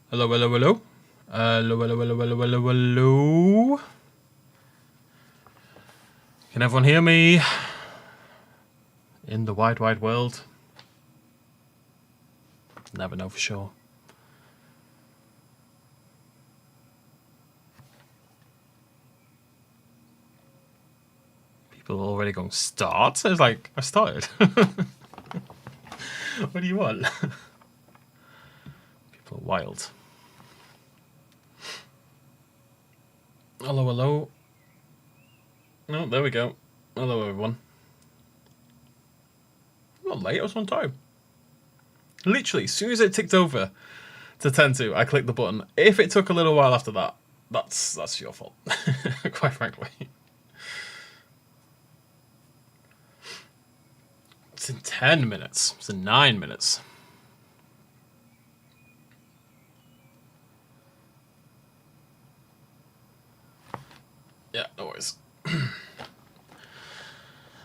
Hello, hello, hello. Hello, hello, hello, hello, hello, hello. Can everyone hear me? In the wide, wide world? Never know for sure. People are already going, start? I was like, I started. What do you want? People are wild. Hello, hello. Oh, there we go. Hello, everyone. I'm not late, I was on time. Literally, as soon as it ticked over to 10-2, I clicked the button. If it took a little while after that, that's your fault, quite frankly. It's in 10 minutes. It's in 9 minutes. Yeah, no worries.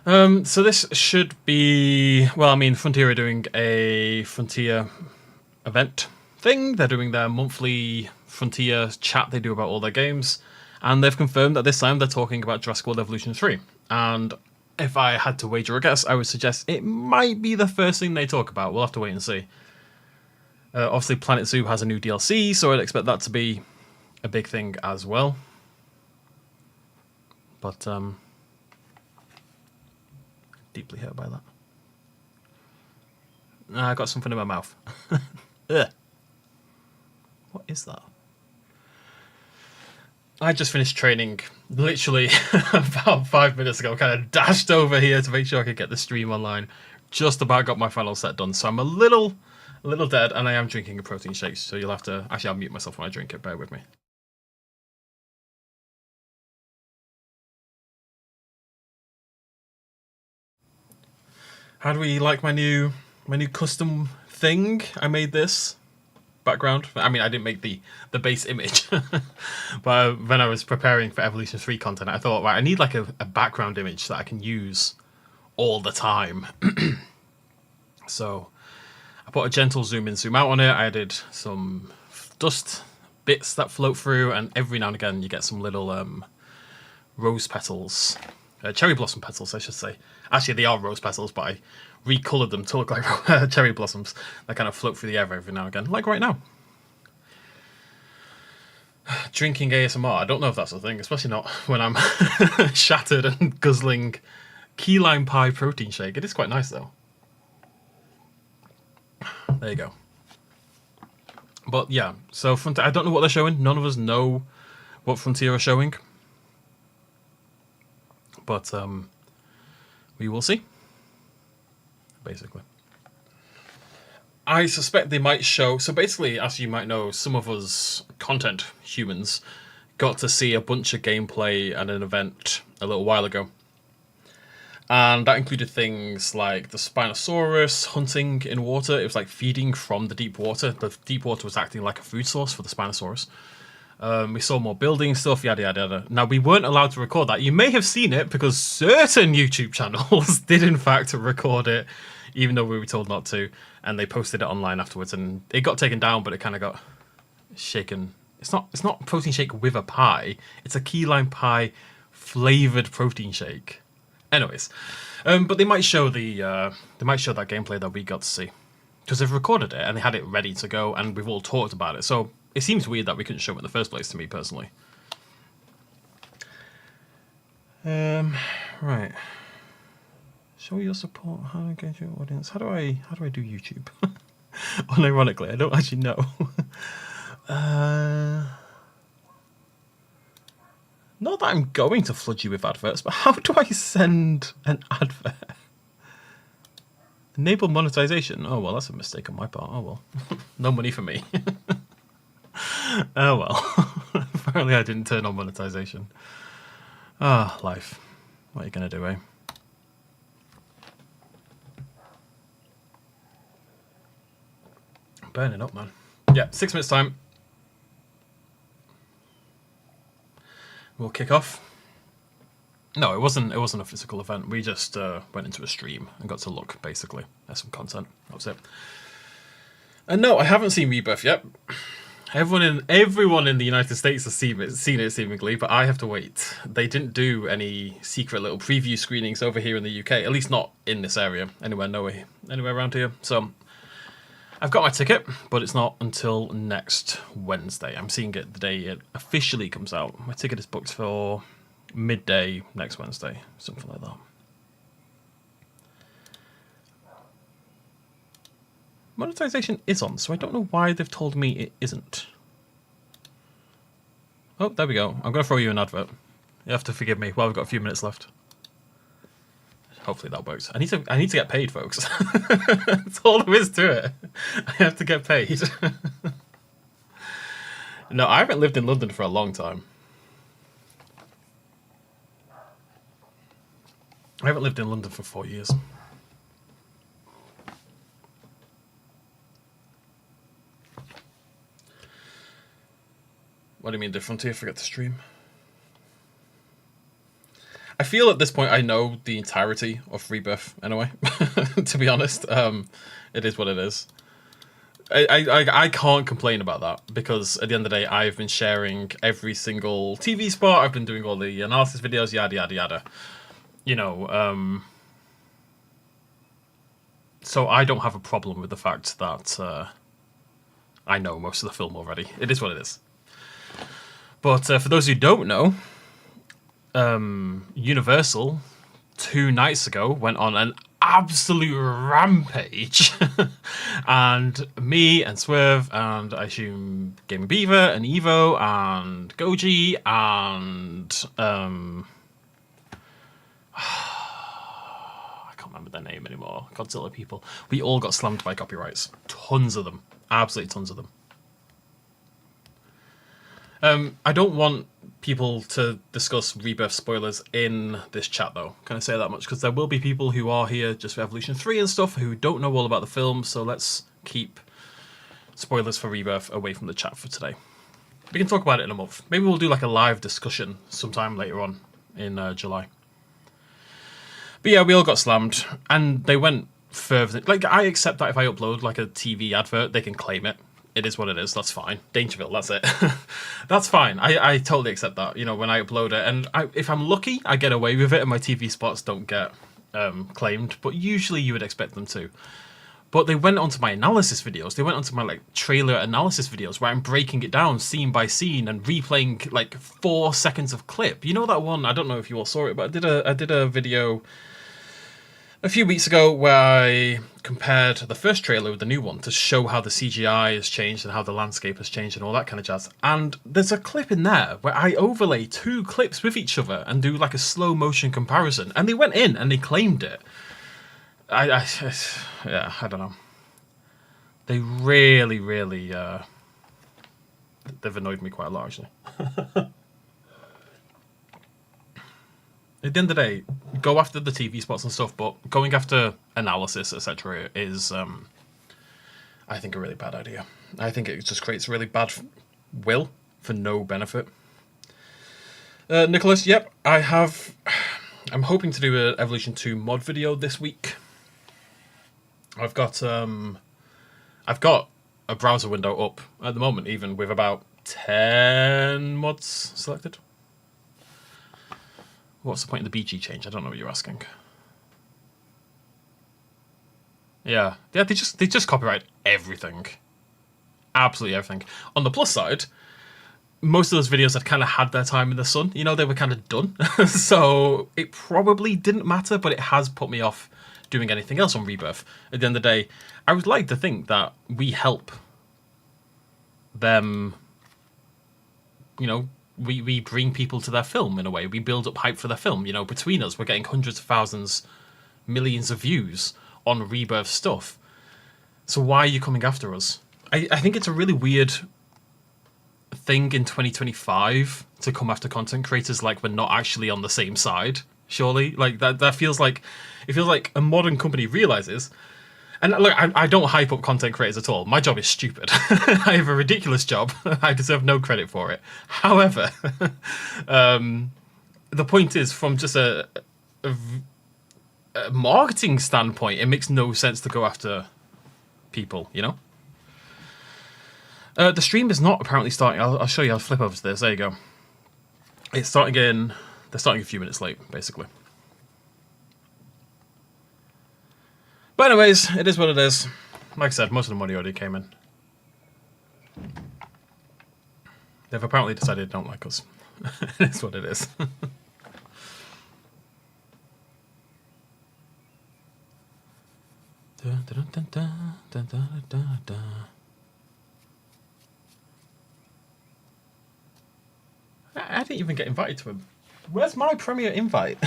So this should be... Well, I mean, Frontier are doing a Frontier event thing. They're doing their monthly Frontier chat they do about all their games. And they've confirmed that this time they're talking about Jurassic World Evolution 3. And if I had to wager a guess, I would suggest it might be the first thing they talk about. We'll have to wait and see. Obviously, Planet Zoo has a new DLC, so I'd expect that to be a big thing as well. But, deeply hurt by that. I got something in my mouth. Ugh. What is that? I just finished training literally about 5 minutes ago. Kind of dashed over here to make sure I could get the stream online. Just about got my final set done. So I'm a little dead, and I am drinking a protein shake. So you'll have to... Actually, I'll mute myself when I drink it. Bear with me. How do we like my new custom thing? I made this background. I mean, I didn't make the base image, but when I was preparing for Evolution 3 content, I thought, right, I need like a background image that I can use all the time. So I put a gentle zoom in, zoom out on it. I added some dust bits that float through, and every now and again you get some little rose petals. Cherry blossom petals, I should say. Actually, they are rose petals, but I recolored them to look like cherry blossoms that kind of float through the air every now and again, like right now. Drinking ASMR, I don't know if that's a thing, especially not when I'm shattered and guzzling key lime pie protein shake. It is quite nice, though. There you go. But yeah, so Frontier, I don't know what they're showing. None of us know what Frontier are showing. But we will see, basically. I suspect they might show... So basically, as you might know, some of us content humans got to see a bunch of gameplay at an event a little while ago. And that included things like the Spinosaurus hunting in water. It was like feeding from the deep water. The deep water was acting like a food source for the Spinosaurus. We saw more building stuff, yada, yada, yada. Now, we weren't allowed to record that. You may have seen it because certain YouTube channels did, in fact, record it, even though we were told not to. And they posted it online afterwards. And it got taken down, but it kind of got shaken. It's not protein shake with a pie. It's a key lime pie flavored protein shake. Anyways, but they might show that gameplay that we got to see. Because they've recorded it and they had it ready to go and we've all talked about it. So it seems weird that we couldn't show it in the first place, to me personally. Right. Show your support. How to engage your audience. How do I do YouTube? Unironically, I don't actually know. Not that I'm going to flood you with adverts, but how do I send an advert? Enable monetization. Oh, well, that's a mistake on my part. Oh, well. No money for me. Oh, well. Apparently I didn't turn on monetization. Ah, life. What are you going to do, eh? Burning up, man. Yeah, 6 minutes time. We'll kick off. No, it wasn't a physical event. We just went into a stream and got to look, basically, at some content. That was it. And no, I haven't seen Rebirth yet. Everyone in the United States has seen it seemingly, but I have to wait. They didn't do any secret little preview screenings over here in the UK, at least not in this area, anywhere around here. So I've got my ticket, but it's not until next Wednesday. I'm seeing it the day it officially comes out. My ticket is booked for midday next Wednesday, something like that. Monetization is on, so I don't know why they've told me it isn't. Oh, there we go. I'm going to throw you an advert. You have to forgive me. Well, we've got a few minutes left. Hopefully that works. I need to get paid, folks. That's all there is to it. I have to get paid. No, I haven't lived in London for a long time. I haven't lived in London for 4 years. What do you mean, did Frontier forget to stream? I feel at this point I know the entirety of Rebirth anyway, to be honest. It is what it is. I can't complain about that, because at the end of the day, I've been sharing every single TV spot, I've been doing all the analysis videos, yada, yada, yada. You know, so I don't have a problem with the fact that I know most of the film already. It is what it is. But for those who don't know, Universal 2 nights ago went on an absolute rampage. And me and Swerve and I assume Gaming Beaver and Evo and Goji and I can't remember their name anymore. Godzilla people. We all got slammed by copyrights. Tons of them. Absolutely tons of them. I don't want people to discuss Rebirth spoilers in this chat, though. Can I say that much? Because there will be people who are here just for Evolution 3 and stuff who don't know all about the film, so let's keep spoilers for Rebirth away from the chat for today. We can talk about it in a month. Maybe we'll do like a live discussion sometime later on in July. But yeah, we all got slammed, and they went further. Like, I accept that if I upload like a TV advert, they can claim it. It is what it is. That's fine. Dangerville, that's it. That's fine. I totally accept that, you know, when I upload it. And if I'm lucky, I get away with it and my TV spots don't get claimed. But usually you would expect them to. But they went onto my analysis videos. They went onto my like trailer analysis videos where I'm breaking it down scene by scene and replaying like 4 seconds of clip. You know that one? I don't know if you all saw it, but I did a video a few weeks ago where I compared the first trailer with the new one to show how the CGI has changed and how the landscape has changed and all that kind of jazz. And there's a clip in there where I overlay 2 clips with each other and do like a slow motion comparison. And they went in and they claimed it. Yeah, I don't know. They really, they've annoyed me quite a lot, actually. At the end of the day, go after the TV spots and stuff, but going after analysis, etc., is, I think, a really bad idea. I think it just creates really bad will for no benefit. Nicholas, yep, I'm hoping to do an Evolution 2 mod video this week. I've got a browser window up at the moment, even with about 10 mods selected. What's the point of the BG change? I don't know what you're asking. Yeah, they just copyright everything. Absolutely everything. On the plus side, most of those videos had kind of had their time in the sun. You know, they were kind of done. So it probably didn't matter, but it has put me off doing anything else on Rebirth. At the end of the day, I would like to think that we help them, you know, we bring people to their film in a way. We build up hype for their film. You know, between us, we're getting hundreds of thousands, millions of views on Rebirth stuff. So why are you coming after us? I think it's a really weird thing in 2025 to come after content creators like we're not actually on the same side, surely. Like that feels like, it feels like a modern company realizes. And look, I don't hype up content creators at all. My job is stupid. I have a ridiculous job. I deserve no credit for it. However, the point is, from just a marketing standpoint, it makes no sense to go after people, you know? The stream is not apparently starting. I'll show you. I'll flip over to this. There you go. It's starting in. They're starting a few minutes late, basically. But anyways, it is what it is. Like I said, most of the money already came in. They've apparently decided they don't like us. It is what it is. I didn't even get invited to him. Where's my premiere invite?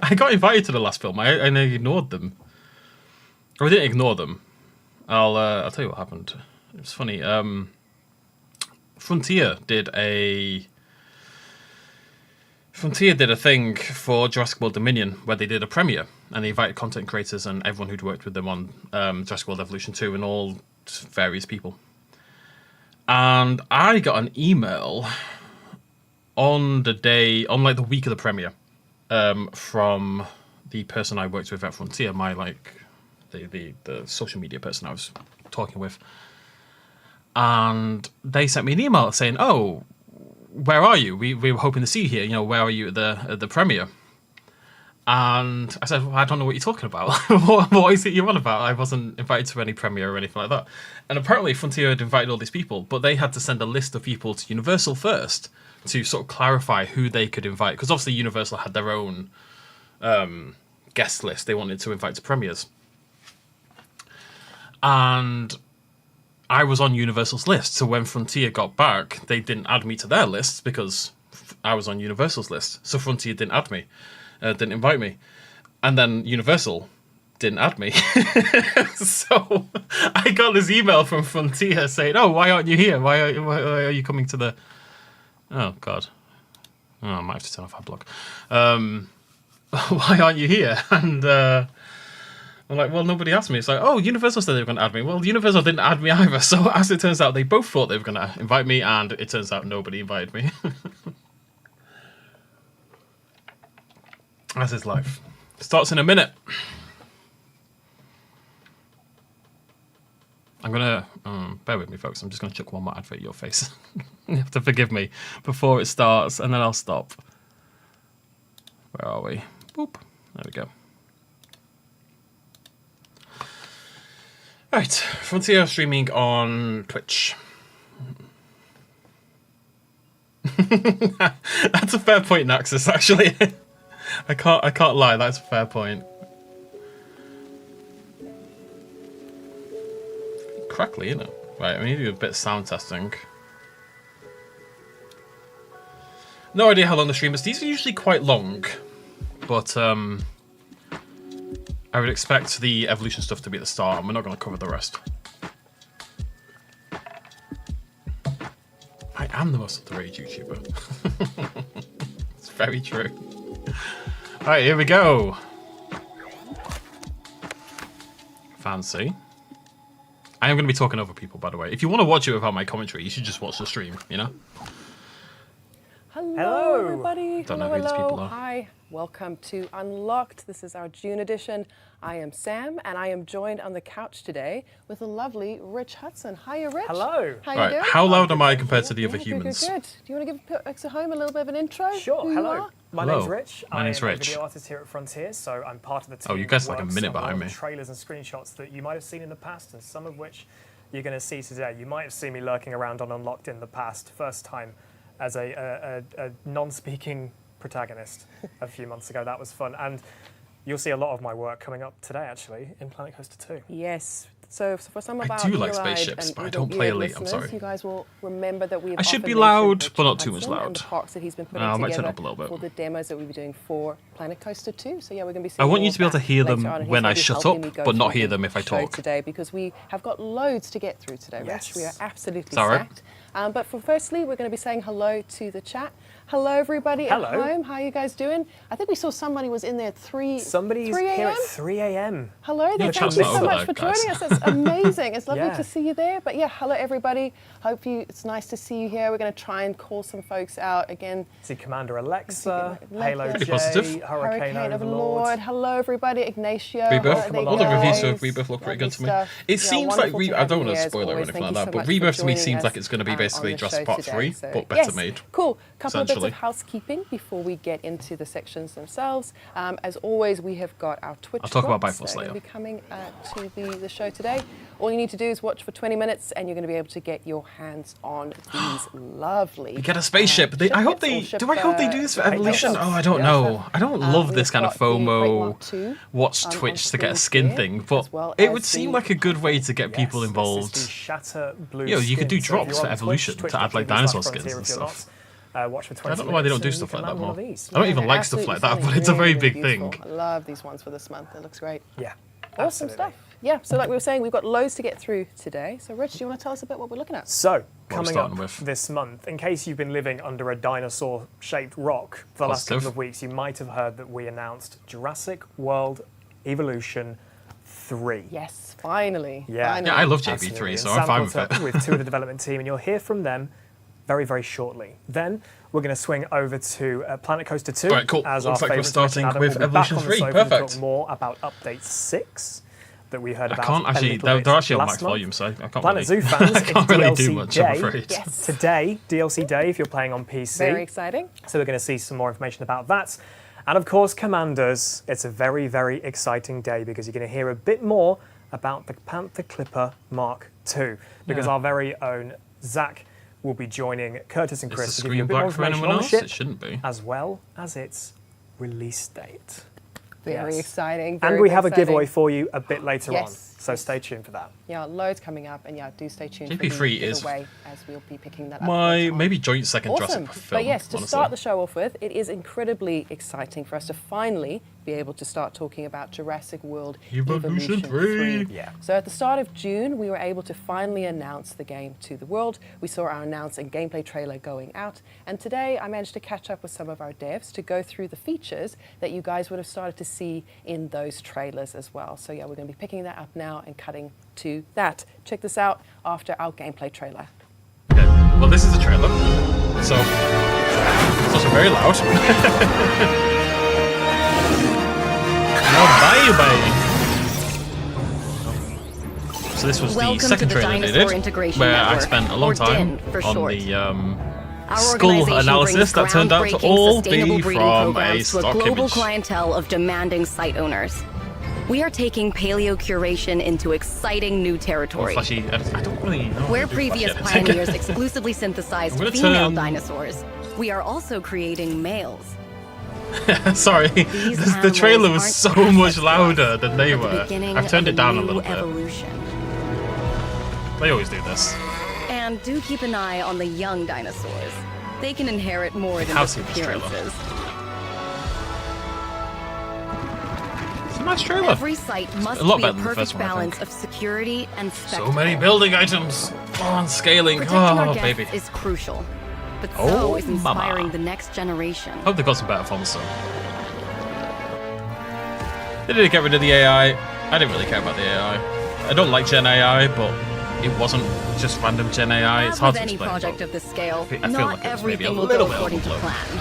I got invited to the last film. I ignored them. Or I didn't ignore them. I'll tell you what happened. It was funny. Frontier did a thing for Jurassic World Dominion where they did a premiere and they invited content creators and everyone who'd worked with them on Jurassic World Evolution 2 and all various people. And I got an email on the week of the premiere from the person I worked with at Frontier, the social media person I was talking with. And they sent me an email saying, "Oh, where are you? We were hoping to see you here. You know, where are you at the premiere?" And I said, "Well, I don't know what you're talking about. what is it you're on about? I wasn't invited to any premiere or anything like that." And apparently Frontier had invited all these people, but they had to send a list of people to Universal first to sort of clarify who they could invite. Because obviously Universal had their own guest list they wanted to invite to premieres. And I was on Universal's list, so when Frontier got back, they didn't add me to their list because I was on Universal's list. So Frontier didn't add me, didn't invite me. And then Universal didn't add me. So I got this email from Frontier saying, "Oh, why aren't you here? Why are you coming to the..." Oh, God. Oh, I might have to turn off our blog. "Why aren't you here?" And I'm like, "Well, nobody asked me." It's like, "Oh, Universal said they were going to add me." Well, Universal didn't add me either. So as it turns out, they both thought they were going to invite me, and it turns out nobody invited me. That's his life. Starts in a minute. I'm going to... bear with me, folks. I'm just going to chuck one more advert at your face. You have to forgive me before it starts, and then I'll stop. Where are we? Boop. There we go. Right, Frontier streaming on Twitch. That's a fair point, Naxus, actually. I can't lie, that's a fair point. Crackly, isn't it? Right, we need to do a bit of sound testing. No idea how long the stream is. These are usually quite long, but I would expect the evolution stuff to be at the start, and we're not going to cover the rest. I am the most up-to-date YouTuber. It's very true. Alright, here we go. Fancy. I am going to be talking over people, by the way. If you want to watch it without my commentary, you should just watch the stream, you know? Hello, everybody. Don't know who these people are. Hi, welcome to Unlocked. This is our June edition. I am Sam, and I am joined on the couch today with the lovely Rich Hudson. Hiya, Rich. Hello. How you doing? How loud am I compared to the other humans? Good. Do you want to give folks at home a little bit of an intro? Sure. Who Hello. You are? My Hello. name's Rich. My name's I'm Rich. a video artist here at Frontier, so I'm part of the team. Oh, you guys are like a that works minute on behind all me. the trailers and screenshots that you might have seen in the past, and some of which you're going to see today. You might have seen me lurking around on Unlocked in the past, first time as a non-speaking protagonist a few months ago. That was fun. And you'll see a lot of my work coming up today, actually, in Planet Coaster 2. Yes. So for some of our I do like eagle-eyed spaceships, and but I don't play Elite. I'm listeners, sorry. You guys will remember that we have I should often be loud, mentioned but not Richard too much Hudson loud. and the parks that he's been putting I might turn together up a little bit. for the demos that we'll be doing for Planet Coaster 2. So yeah, we're going to be. I want you more to be able to of that hear them later on, and when he's I gonna be shut helping up, me go but not through hear the them if I show talk. today, because we have got loads to get through today. Yes. Rich. We are absolutely Sorry. stacked. But firstly, we're going to be saying hello to the chat. Hello, everybody Hello. at home. How are you guys doing? I think we saw somebody was in there at 3 Somebody's 3 here a.m. at 3 a.m. Hello there. chat's Thank you not so over much there, for guys. joining us. It's amazing. It's lovely Yeah. to see you there. But yeah, hello, everybody. It's nice to see you here. We're going to try and call some folks out again. See Commander Alexa, Alexa. Halo Pretty J, positive. Hurricane Overlord. Overlord. Hello, everybody. Ignacio. Rebirth. There you All the go. reviews of Rebirth look pretty good to me. Lovely stuff. It Yeah, seems like wonderful to I have don't you want to here as spoil it or always. anything Thank like you that, so but much for Rebirth to me joining seems us, like it's going to be on basically the Jurassic show Park today. 3, So, but better yes, made. Cool. Couple of bits essentially. of housekeeping before we get into the sections themselves. As always, we have got our Twitch I'll talk about bots Bifrost that are going later. to be coming to the show today. All you need to do is watch for 20 minutes, and you're going to be able to get your hands on these lovely. You get a spaceship. I hope they do. I hope they do this for Evolution. Oh, I don't know. I don't love this kind of FOMO. Watch Twitch to get a skin thing, but it would seem like a good way to get people Yes, involved. This is the Shatter Blue You know, you could do skin. So if drops you're for on Evolution Twitch, to add, like, twitch.tv/frontier dinosaur skins and if you're not, stuff. watch for 20 I don't know why they don't do minutes stuff and like you that can land more. one of these. I don't even like stuff like that, but it's a very big thing. I love these ones for this month. It looks great. Yeah, Awesome absolutely. stuff. Yeah, so like we were saying, we've got loads to get through today. So Rich, do you want to tell us a bit what we're looking at? So, What we're coming starting up with. this month, in case you've been living under a dinosaur-shaped rock for the last Positive. couple of weeks, you might have heard that we announced Jurassic World Evolution 3. Yes, finally. Yeah. Finally. Yeah, I love Absolutely. JB3, And so Sam I'm fine with caught it. up with two of the development team, and you'll hear from them very, very shortly. Then we're going to swing over to Planet Coaster 2. All right, cool. As Looks our like we're favourite starting Adam with will be back Evolution on the 3. sofa to Perfect. talk more about Update 6 that we heard I about. can't a actually. little bit They're actually on last max month. volume, so I can't Planet really. Zoo fans, I it's can't really DLC do much, I'm Day. afraid. Yes. Today, DLC Day if you're playing on PC. Very exciting. So we're going to see some more information about that. And of course, Commanders, it's a very, very exciting day because you're going to hear a bit more about the Panther Clipper Mark II. Because Yeah. our very own Zach will be joining Curtis and Is Chris the to give you a screen bit more black for information anyone on the else? ship, It shouldn't be. as well as its release date. Very Yes. exciting. And very we have a exciting. giveaway for you a bit later on. Yes, So yes. stay tuned for that. Yeah, loads coming up, and yeah, do stay tuned for JP3 the is giveaway as we'll be picking that up. My later on. maybe joint second Awesome. Jurassic film. But yes, to honestly. start the show off with, it is incredibly exciting for us to finally be able to start talking about Jurassic World Evolution 3. Yeah. So at the start of June, we were able to finally announce the game to the world. We saw our announce and gameplay trailer going out. And today, I managed to catch up with some of our devs to go through the features that you guys would have started to see in those trailers as well. So yeah, we're going to be picking that up now and cutting to that. Check this out after our gameplay trailer. Okay. Well, this is a trailer, so it's also very loud. Now, bye. So this was Welcome the second to the trailer they Dinosaur did, Integration where I Network, spent a long or time DIN for on short. the Our skull organization analysis brings that turned out to groundbreaking all sustainable be breeding from a programs to a stock global image. clientele of demanding site owners. We are taking paleocuration into exciting new territory, Flashy, I don't really know. how where to do previous flashy editing. pioneers exclusively synthesized I'm gonna female turn- dinosaurs. We are also creating males. Sorry, These the trailer animals was so aren't much perfect louder than they At the were. beginning I've turned of it down a new little bit. evolution. They always do this. And do keep an eye on the young dinosaurs. They can inherit more than I've just seen this trailer. appearances. It's a nice trailer. Every site must a lot be better a than the perfect first one, I balance think. of security and spectacle. So many building items. Oh, and scaling. Protecting our Oh, guests baby. is crucial, but Oh, so is inspiring mama. the next generation. Hope they got some better fonts though. They didn't get rid of the AI. I didn't really care about the AI. I don't like Gen AI, but it wasn't just random Gen AI. It's As hard with to any explain. project but of this scale, I feel not like it was maybe a everything will little go bit according to overblown. plan.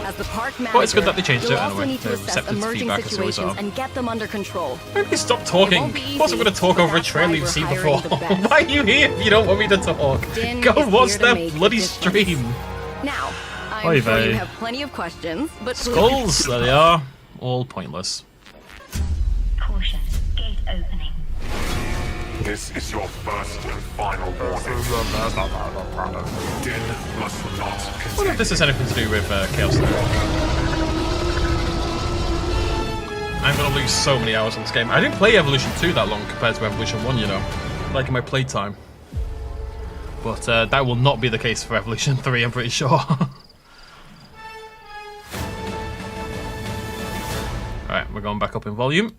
As the park manager, Well, it's good that they changed it you'll also anyway. need to They're assess receptive to emerging feedback, as always situations are. and get them under control. Maybe stop It talking. won't be Of course I'm easy, going to talk but over a that's trailer why you've we're seen hiring before. the best. Why are you here if you don't want me to talk? Din Go is watch here to their make the bloody difference. stream. Now, I'm Oy sure you vey. have plenty of questions, but please- Skulls, there they are. All pointless. Caution, gate opening. This is your first and final warning. Din must not I wonder if continue. this has anything to do with Chaos Theory. I'm going to lose so many hours on this game. I didn't play Evolution 2 that long compared to Evolution 1, you know. Like in my playtime. But that will not be the case for Evolution 3, I'm pretty sure. Alright, we're going back up in volume.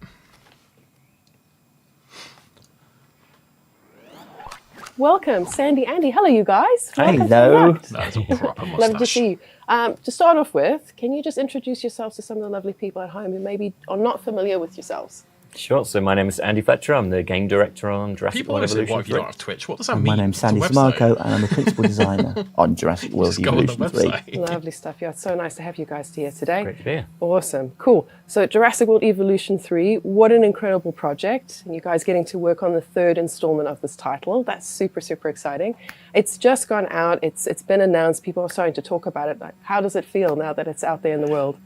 welcome, Sandy, Andy. Hello, you guys. Welcome to Hello. React. That is a proper mustache. Lovely to see you. To start off with, can you just introduce yourselves to some of the lovely people at home who maybe are not familiar with yourselves? Sure. So my name is Andy Fletcher. I'm the game director on Jurassic People World always say, Evolution what if you don't 3. have Twitch? What does that mean? My name's Sandy It's a website. Samarco, and I'm the principal designer on Jurassic World Just go on the Evolution 3. website. Lovely stuff. Yeah, it's so nice to have you guys here today. Great to be here. Awesome. Cool. So Jurassic World Evolution 3, what an incredible project. And you guys getting to work on the third installment of this title. That's super, super exciting. It's just gone out. It's been announced. People are starting to talk about it. Like, how does it feel now that it's out there in the world?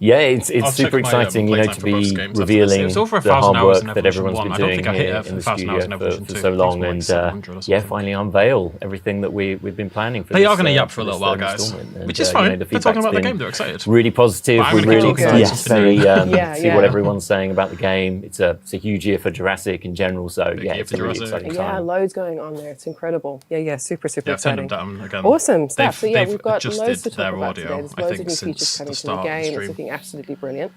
Yeah, it's I'll super check my, exciting, playtime to for most be games after this. revealing It's over the 1,000 hard hours work in that Evolution everyone's 1. been I don't doing think I hit here in the 1,000 hours in studio Evolution for 2. so I think long, it's and 700 or yeah, something. finally unveil everything that we've been planning for They this, are going to yap for for a this little while, third guys. installment. And, Which is the fine. They're feedback's talking about the been game. They're excited. really positive. But I'm We're gonna really keep excited talking. to see, Yeah, see yeah. what everyone's saying about the game. It's a huge year for Jurassic in general, so yeah, year it's for a really Jurassic. exciting Yeah, time. loads going on there. It's incredible. Yeah, super, super Yeah, I've turned exciting. them down again. Awesome stuff. So yeah, They've we've got adjusted loads to talk their about audio, today. There's I loads think, of new features since coming the to the start of the game. It's stream. looking absolutely brilliant.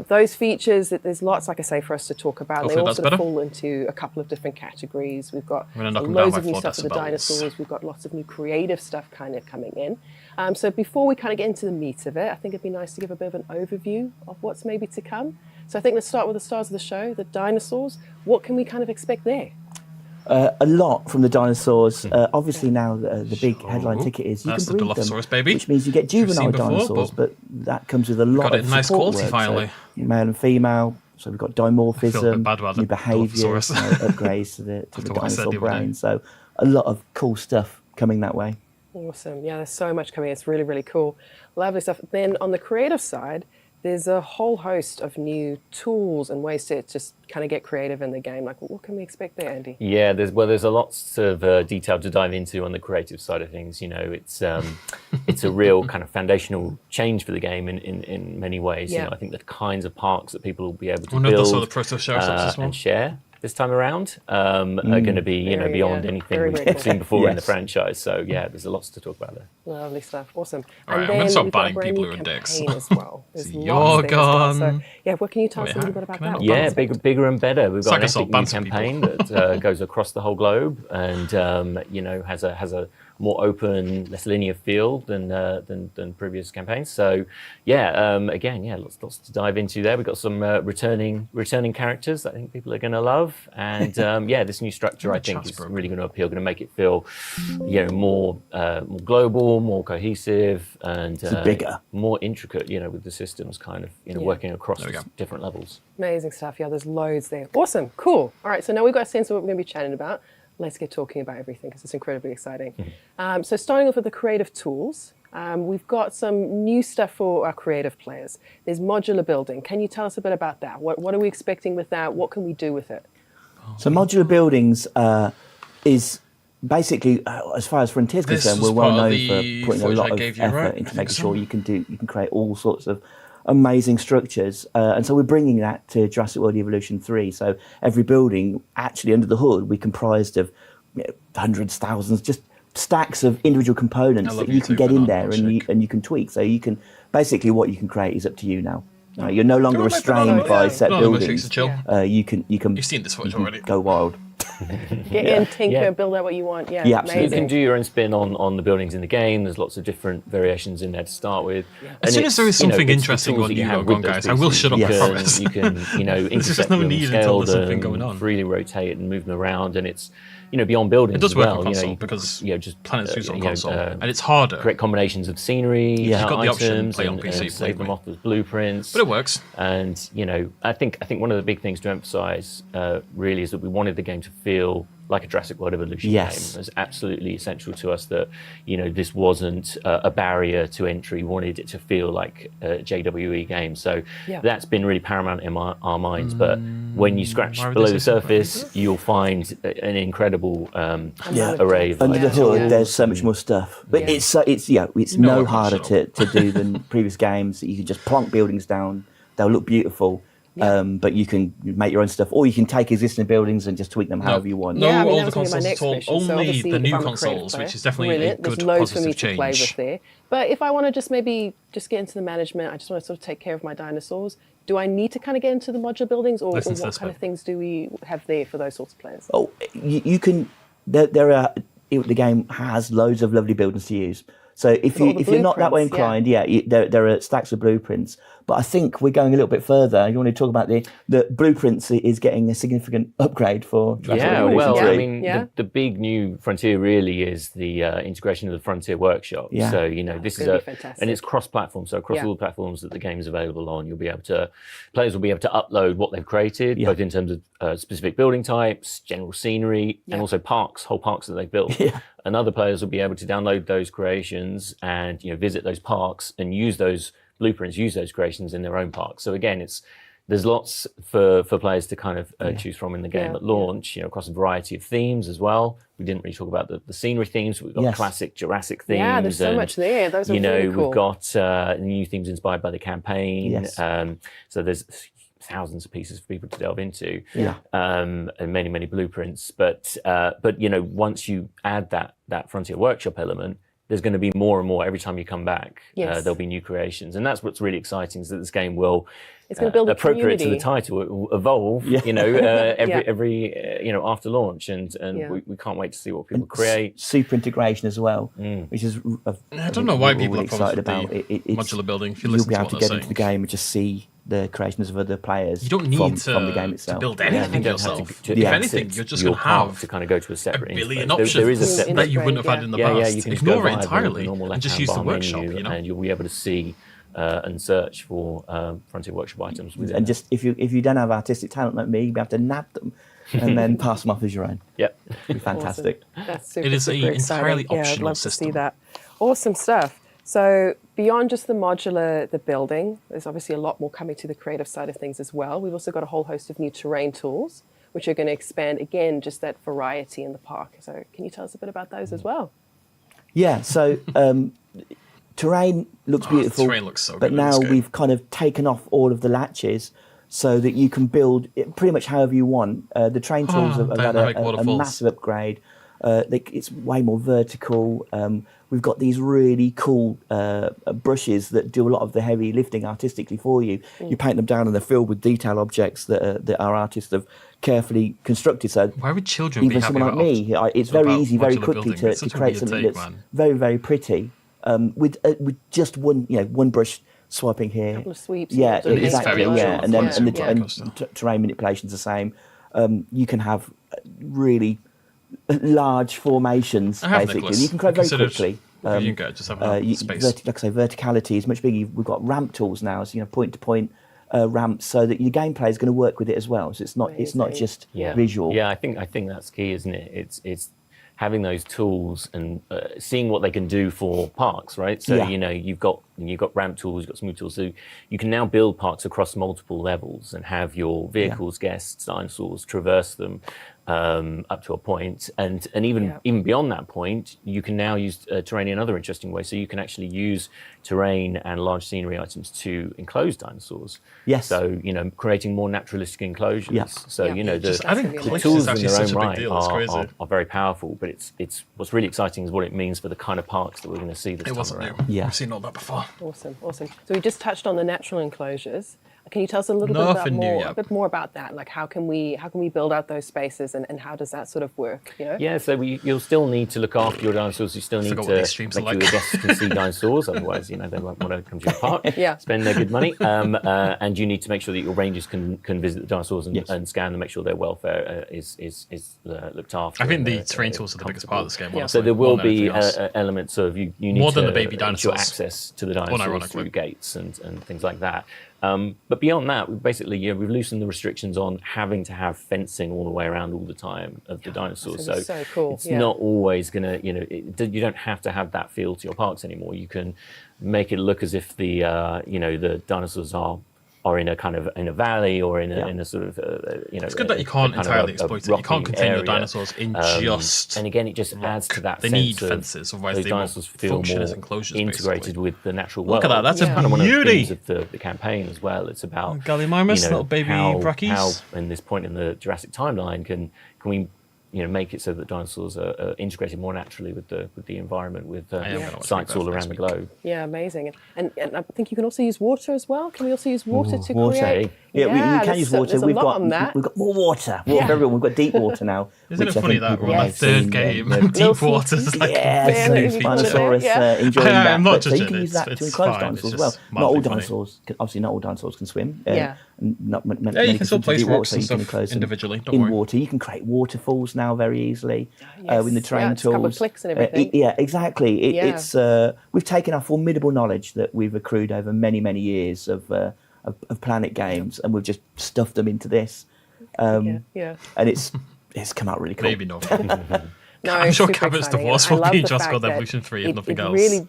Those features, there's lots, like I say, for us to talk about. And they Hopefully all that's sort of better. fall into a couple of different categories. We've got I'm gonna knock them down loads by of new 4 stuff for the decibels. dinosaurs. We've got lots of new creative stuff kind of coming in. So before we kind of get into the meat of it, I think it'd be nice to give a bit of an overview of what's maybe to come. So I think let's start with the stars of the show, the dinosaurs. What can we kind of expect there? A lot from the dinosaurs. Obviously now the big headline ticket is you That's can the breed them, Dilophosaurus, baby. which means you get Which we've juvenile seen before, dinosaurs, but but that comes with a lot got it of in nice support quality work. finally. So male and female. So we've got dimorphism, bad about new the behaviours, Dilophosaurus. upgrades to the After what I said dinosaur the other day. brain. So a lot of cool stuff coming that way. Awesome. Yeah, there's so much coming. It's really, really cool. Lovely stuff. Then on the creative side, there's a whole host of new tools and ways to just kind of get creative in the game. Like, what can we expect there, Andy? Yeah, there's a lot of detail to dive into on the creative side of things. It's a real kind of foundational change for the game in many ways. Yeah. I think the kinds of parks that people will be able to Wonder if they'll show build the process show us as well. and share this time around are going to be Very, beyond yeah. anything Very, we've very cool. seen before in the Yes. franchise. So yeah, there's a lot to talk about there. Lovely stuff. Awesome. All right, I'm then gonna start we've got a banning brand people new who are dicks. campaign as well. There's So lots you're there as well. So, gone. yeah, what can you tell us Wait, a little bit how- about can I that? not What ban Yeah, can we expect? bigger and better. We've It's got like an I saw epic ban new some campaign that goes across the whole globe and has a more open, less linear feel than previous campaigns. So yeah, lots to dive into there. We've got some returning characters that I think people are going to love, and this new structure I think chat's is broken. really going to appeal, going to make it feel more global, more cohesive, and bigger. more intricate. With the systems kind of working across There we go. different levels. Amazing stuff. Yeah, there's loads there. Awesome. Cool. All right, so now we've got a sense of what we're going to be chatting about. Let's get talking about everything because it's incredibly exciting. So starting off with the creative tools, we've got some new stuff for our creative players. There's modular building. Can you tell us a bit about that? What are we expecting with that? What can we do with it? So modular buildings is basically, as far as Frontier's This concerned, was we're well part of known the for putting a footage lot I of gave you, effort right? I into think making so. sure you can create all sorts of amazing structures. And so we're bringing that to Jurassic World Evolution 3. So every building, actually under the hood, we comprised of hundreds, thousands, just stacks of individual components love that you can YouTube get for in that there milkshake. and you can tweak. So you can, basically what you can create is up to you now. You're no longer Can we make banana- restrained by yeah, set banana milkshakes buildings. are chill. You can You've seen this footage already. go wild. Get in, tinker, Yeah. build out what you want. Yeah, Yeah, absolutely. You amazing. can do your own spin on the buildings in the game. There's lots of different variations in there to start with. As soon as there is something it's the interesting tools on that you you have log on, with those guys, I will pieces. shut up, You I can- promise. You can, There's just intersect no them, need until scale there's something them, going on. freely rotate and move them around, and it's beyond buildings. It does as work well. on console you can, because just Planet Zoo's on you know, console, and it's harder. create combinations of scenery, Yeah. You've got the option, items, play on and, PC, and save them play. off as blueprints. But it works. And I think one of the big things to emphasize really is that we wanted the game to feel like a Jurassic World Evolution Yes. game. It was absolutely essential to us that this wasn't a barrier to entry. We wanted it to feel like a JWE game. So Yeah. that's been really paramount in our minds. But when you scratch why would below they the say something like surface, you'll find an incredible Yeah. array of Under the tools hood, there's so much more stuff, but Yeah. it's know no I can't harder shut to do than previous games. You can just plonk buildings down; they'll look beautiful, but you can make your own stuff, or you can take existing buildings and just tweak them however you want. No, Yeah, I mean, all that the was gonna be my consoles next at all. question. So Only obviously, the if new I'm a creative consoles, player, which is definitely brilliant. a good There's loads for me positive to play with change. there. But if I want to just maybe just get into the management, I just want to sort of take care of my dinosaurs. Do I need to kind of get into the modular buildings, or Listen what to this kind bit. of things do we have there for those sorts of players? Oh, you can the game has loads of lovely buildings to use. So if you're not that way inclined, there are stacks of blueprints. But I think we're going a little bit further. You want to talk about the blueprints is getting a significant upgrade for Jurassic World Evolution 3. I mean, the big new frontier really is the integration of the Frontier Workshop. Yeah. So, this is fantastic. and it's cross-platform. So across all the platforms that the game is available on, players will be able to upload what they've created, both in terms of specific building types, general scenery, and also whole parks that they've built. And other players will be able to download those creations and visit those parks and use those blueprints, use those creations in their own parks. So again, there's lots for players to kind of choose from in the game at launch, across a variety of themes as well. We didn't really talk about the scenery themes. We've got classic Jurassic themes. Yeah, there's so much there. Those are really cool. We've got new themes inspired by the campaign. Yes. So there's thousands of pieces for people to delve into, and many blueprints. But once you add that Frontier Workshop element, there's going to be more and more every time you come back. There'll be new creations, and that's what's really exciting, is that this game will, it's going to build a appropriate community. to the title, it will evolve. Every after launch, and we can't wait to see what people create. Super integration as well, which is I don't know why people are excited about the modular building. If you you'll listen be to able what to they're get into the game and just see the creations of other players. You don't need from the game itself. to build anything You don't have yourself. to- If anything, you're just going to have to kind of go to a separate a billion interface. options There is a set that you wouldn't have had in the past. you can just Ignore go it via the entirely normal and just left-hand use the bar workshop. menu, and you'll be able to see and search for Frontier Workshop items within And it. just if you don't have artistic talent like me, you'll be able to nab them and then pass them off as your own. Yep. It'd be fantastic. That's super, It is super an entirely exciting. I'd optional love system. to see that. Awesome stuff. So beyond just the modular, the building, there's obviously a lot more coming to the creative side of things as well. We've also got a whole host of new terrain tools, which are going to expand, again, just that variety in the park. So can you tell us a bit about those as well? Yeah, so terrain looks beautiful, terrain looks so but good in now this game. we've kind of taken off all of the latches so that you can build it pretty much however you want. The terrain tools have had dynamic a waterfalls. massive upgrade. It's way more vertical. We've got these really cool brushes that do a lot of the heavy lifting artistically for you. You paint them down and they're filled with detail objects that our artists have carefully constructed. So Why would children be even happy someone like about me, it's very about easy, very modular quickly building? It's to such a create weird something take, that's man. very, very pretty with just one brush swiping here. Couple of sweeps. Yeah, sort of It is exactly. very Yeah, optional. and then It's and super roller coaster. terrain manipulation's the same. You can have really large formations I have, basically. Nicholas. And you can create I very considered quickly. if you can get just have enough space. Like I say, verticality is much bigger. We've got ramp tools now, so point to point ramps, so that your gameplay is going to work with it as well. So it's not Amazing. just visual. Yeah, I think that's key, isn't it? It's having those tools and seeing what they can do for parks, right? So you've got ramp tools, you've got smooth tools, so you can now build parks across multiple levels and have your vehicles, guests, dinosaurs traverse them up to a point, and even beyond that point, you can now use terrain in other interesting ways. So you can actually use terrain and large scenery items to enclose dinosaurs. Yes. So creating more naturalistic enclosures. Yeah. So Just the adding the cliffs tools is in actually their such own a right big deal. It's crazy. are very powerful, but it's what's really exciting is what it means for the kind of parks that we're going to see this It time wasn't new. around. Yeah. We've seen all that before. Awesome. So we just touched on the natural enclosures. Can you tell us a little Nothing new yet. a bit more about that? Like how can we build out those spaces and how does that sort of work? Yeah, so you'll still need to look after your dinosaurs. You still need Forgot to what make these streams are sure like. your guests can see dinosaurs. Otherwise, they won't want to come to your park. Yeah. Spend their good money. And you need to make sure that your rangers can visit the dinosaurs and scan them, make sure their welfare is looked after. I think and the they're terrain tools are the biggest part of this game. Yeah. Honestly, So there will more than be anything else. elements of you need More to than the baby ensure dinosaurs. access to the dinosaurs Unironically. through gates and things like that. But beyond that, we've loosened the restrictions on having to have fencing all the way around all the time of the dinosaurs. So it's so cool, it's yeah. not always going to, you don't have to have that feel to your parks anymore. You can make it look as if the dinosaurs are in a kind of in a valley or in a sort of It's good that you can't entirely exploit it. You can't contain your dinosaurs in just. and again, it just adds to that. They sense need of fences, otherwise those they won't dinosaurs feel function more as enclosures. integrated basically. with the natural world. Look at that, that's a kind of one of the beauty. themes of the campaign as well. It's about Gallimimus, little baby how brackies. in this point in the Jurassic timeline can we make it so that dinosaurs are integrated more naturally with the environment, with gonna watch sites Big all Bird around the next globe. Yeah, amazing. And I think you can also use water as well. Can we also use water to water. create? Yeah, you can use water. There's a We've lot got on that. we've got more water. Well, for everyone, we've got deep water now. Isn't it which I funny think that people we're on may our have third seen, game? you know, Deep water's like yeah, a Yeah, new yeah, feature. Spinosaurus Yeah. enjoying I'm that. not But, so you judging, can use that it's to enclose fine, dinosaurs it's as well. just Not all mildly funny. dinosaurs, obviously not all dinosaurs can swim. Yeah. And not Yeah, you can still place deep water, rocks so and you can stuff enclose them individually, don't in worry. water. You can create waterfalls now very easily Yes. with the terrain Yeah, just a couple of tools. clicks and everything. Yeah, exactly. Yeah. It's we've taken our formidable knowledge that we've accrued over many years of Planet games, and we've just stuffed them into this. Yeah. And it's come out really cool. Maybe not. No, I'm it's sure super Cabot's exciting. divorce I will love be the Jurassic fact World that Evolution 3 if nothing it else. really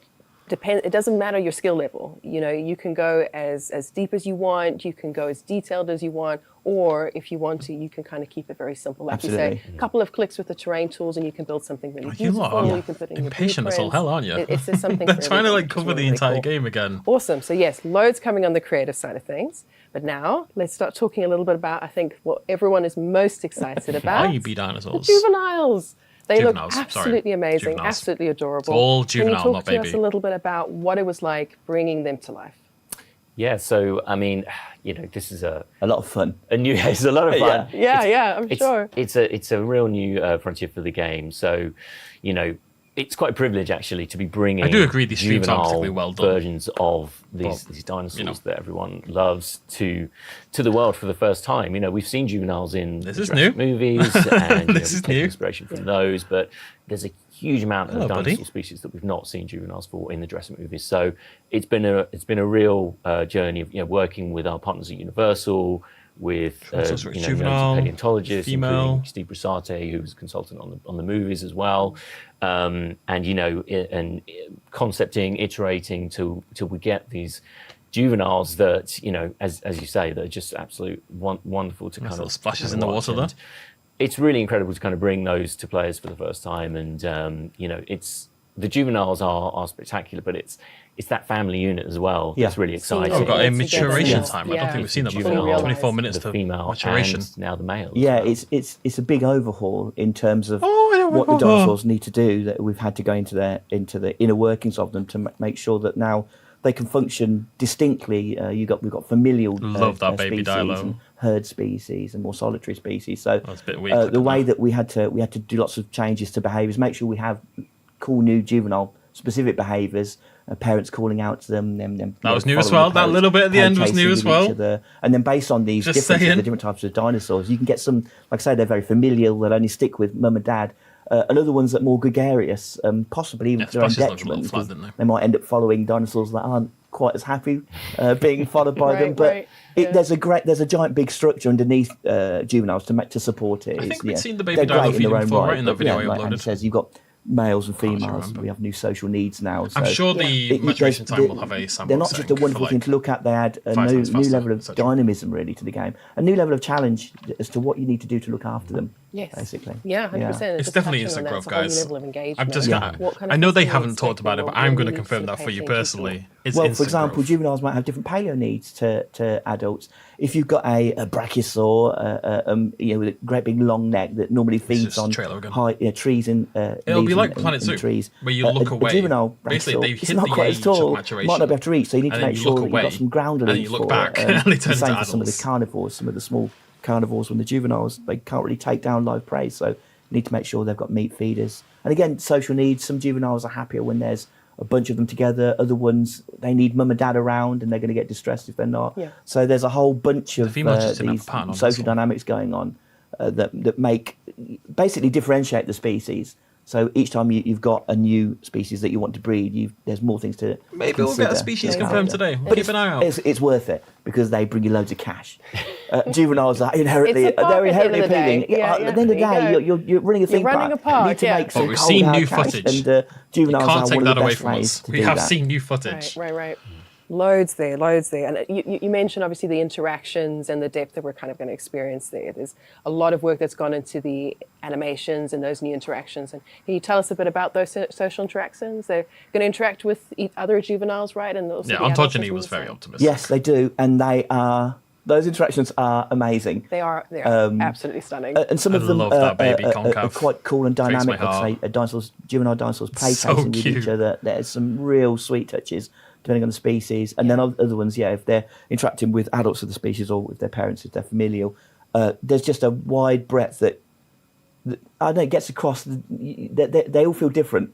depends. It doesn't matter your skill level. You can go as deep as you want. You can go as detailed as you want. Or if you want to, you can kind of keep it very simple. Like you Absolutely. say, a couple of clicks with the terrain tools and you can build something really You beautiful. lot are You can put it in your impatient as all blueprints. hell, aren't you? It's just something They're for trying to everyone, like which is cover really, the really entire cool. game again. Awesome. So yes, loads coming on the creative side of things. But now let's start talking a little bit about, I think, what everyone is most excited about. Baby dinosaurs. Juveniles. They Juveniles, look sorry. absolutely amazing, Juveniles. absolutely adorable. All juvenile, Can you not talk to us baby. a little bit about what it was like bringing them to life? Yeah, so I mean, this is a A lot of fun. new. It's a lot of fun. Yeah, I'm sure. It's a real new frontier for the game. So, it's quite a privilege actually to be bringing. I do agree these streams are juvenile particularly well done. versions of these dinosaurs that everyone loves to the world for the first time. We've seen juveniles in This the is Jurassic new. movies, and This is we've taken new. inspiration from those. But there's a huge amount Hello, of buddy. dinosaur species that we've not seen juveniles for in the Jurassic movies. So it's been a real journey of working with our partners at Universal, with Dinosaurs for known juvenile, paleontologists, female. including Steve Brusate, who was a consultant on the movies as well, and concepting, iterating till we get these juveniles that as you say, they're just absolute wonderful to kind little of splashes in the watch. water there. And it's really incredible to kind of bring those to players for the first time, and it's the juveniles are spectacular, but it's that family unit as well Yeah. that's really exciting. Oh, we've got a Together. maturation Yeah. time. I don't Yeah. think we've seen that The before. juvenile, 24 minutes the to female, maturation. and now the male. Yeah, as well. it's a big overhaul in terms of Oh, what the dinosaurs need to do. That we've had to go into the inner workings of them to make sure that now they can function distinctly. We've got familial Love that baby species Dilo. and herd species and more solitary species. So That's a bit weak, the looking way at that. that we had to do lots of changes to behaviours, make sure we have cool new juvenile specific behaviours. Parents calling out to them. That was new as well. That little bit at the end was new as well. And then based on these Just differences, saying. the different types of dinosaurs, you can get some, like I say, they're very familial. They'll only stick with mum and dad. And other ones that are more gregarious, possibly even Yeah, to their own splashes look a little detriment. flat, 'Cause didn't they? they might end up following dinosaurs that aren't quite as happy being followed by them. Right, But right, yeah. there's a giant big structure underneath juveniles to support it. I think It's, we'd seen the baby they're dino great in feeding their own before, right, right, in that but, video yeah, I like Andy uploaded. says, you've got males and can't females. remember. We have new social needs now. I'm so sure the maturation there's- time will have a sandbox They're not just a setting wonderful for, thing like, to look at. They add a 5 new times faster, level of etc. dynamism really to the game, a new level of challenge as to what you need to do to look after them. Yes. Basically. Yeah, 100%. It's Just definitely touching instant on that, growth, it's a whole new guys. level of engagement. I'm just gonna. What kind I of know they things haven't you talked about it, but expect I'm or going to really confirm sort of that for pay you attention to? personally. It's Well, for instant example, growth. juveniles might have different paleo needs to adults. If you've got a brachiosaur, with a great big long neck that normally feeds just on trailer again. high trees and It'll leaves be like and- Planet and Zoo, trees. where you look away. A juvenile Basically, brachiosaur, they've it's hit not the quite as age of tall. maturation, Might not be able to reach, so you need and to then make you sure look that you've got away, some ground and then relief you look for back, and it turns same to for some of the adults. carnivores, some of the small carnivores. When the juveniles, they can't really take down live prey, so you need to make sure they've got meat feeders. And again, social needs. Some juveniles are happier when there's a bunch of them together. Other ones, they need mum and dad around, and they're going to get distressed if they're not. Yeah. So there's a whole bunch of females just didn't have these a pattern on social this one. dynamics going on that make basically differentiate the species. So each time you've got a new species that you want to breed, there's more things to Maybe we'll get a consider. species Yeah. confirmed today. We'll keep an eye out. It's worth it because they bring you loads of cash. Juveniles are inherently It's a park they're at the end inherently of the day. appealing. Yeah, At the yeah, end of the there you day, go. you're running a theme running a park. park, You need to yeah. make some But we've cold seen hard new cash, footage. and You juveniles can't are take one that of the away best from ways us. to We do have that. seen new footage. Right. Loads there. And you mentioned obviously the interactions and the depth that we're kind of going to experience there. There's a lot of work that's gone into the animations and those new interactions. And can you tell us a bit about those social interactions? They're going to interact with other juveniles, right? And also Yeah, the adults ontogeny as well, was very so- optimistic. Yes, they do, and they are Those interactions are amazing. They are absolutely stunning. And some of them love that baby are concave. quite cool and Breaks my dynamic. Like say, dinosaurs, juvenile dinosaurs play So facing with cute. each other. There's some real sweet touches depending on the species. And then other ones, if they're interacting with adults of the species or with their parents, if they're familial, there's just a wide breadth that I don't know, it gets across. They all feel different.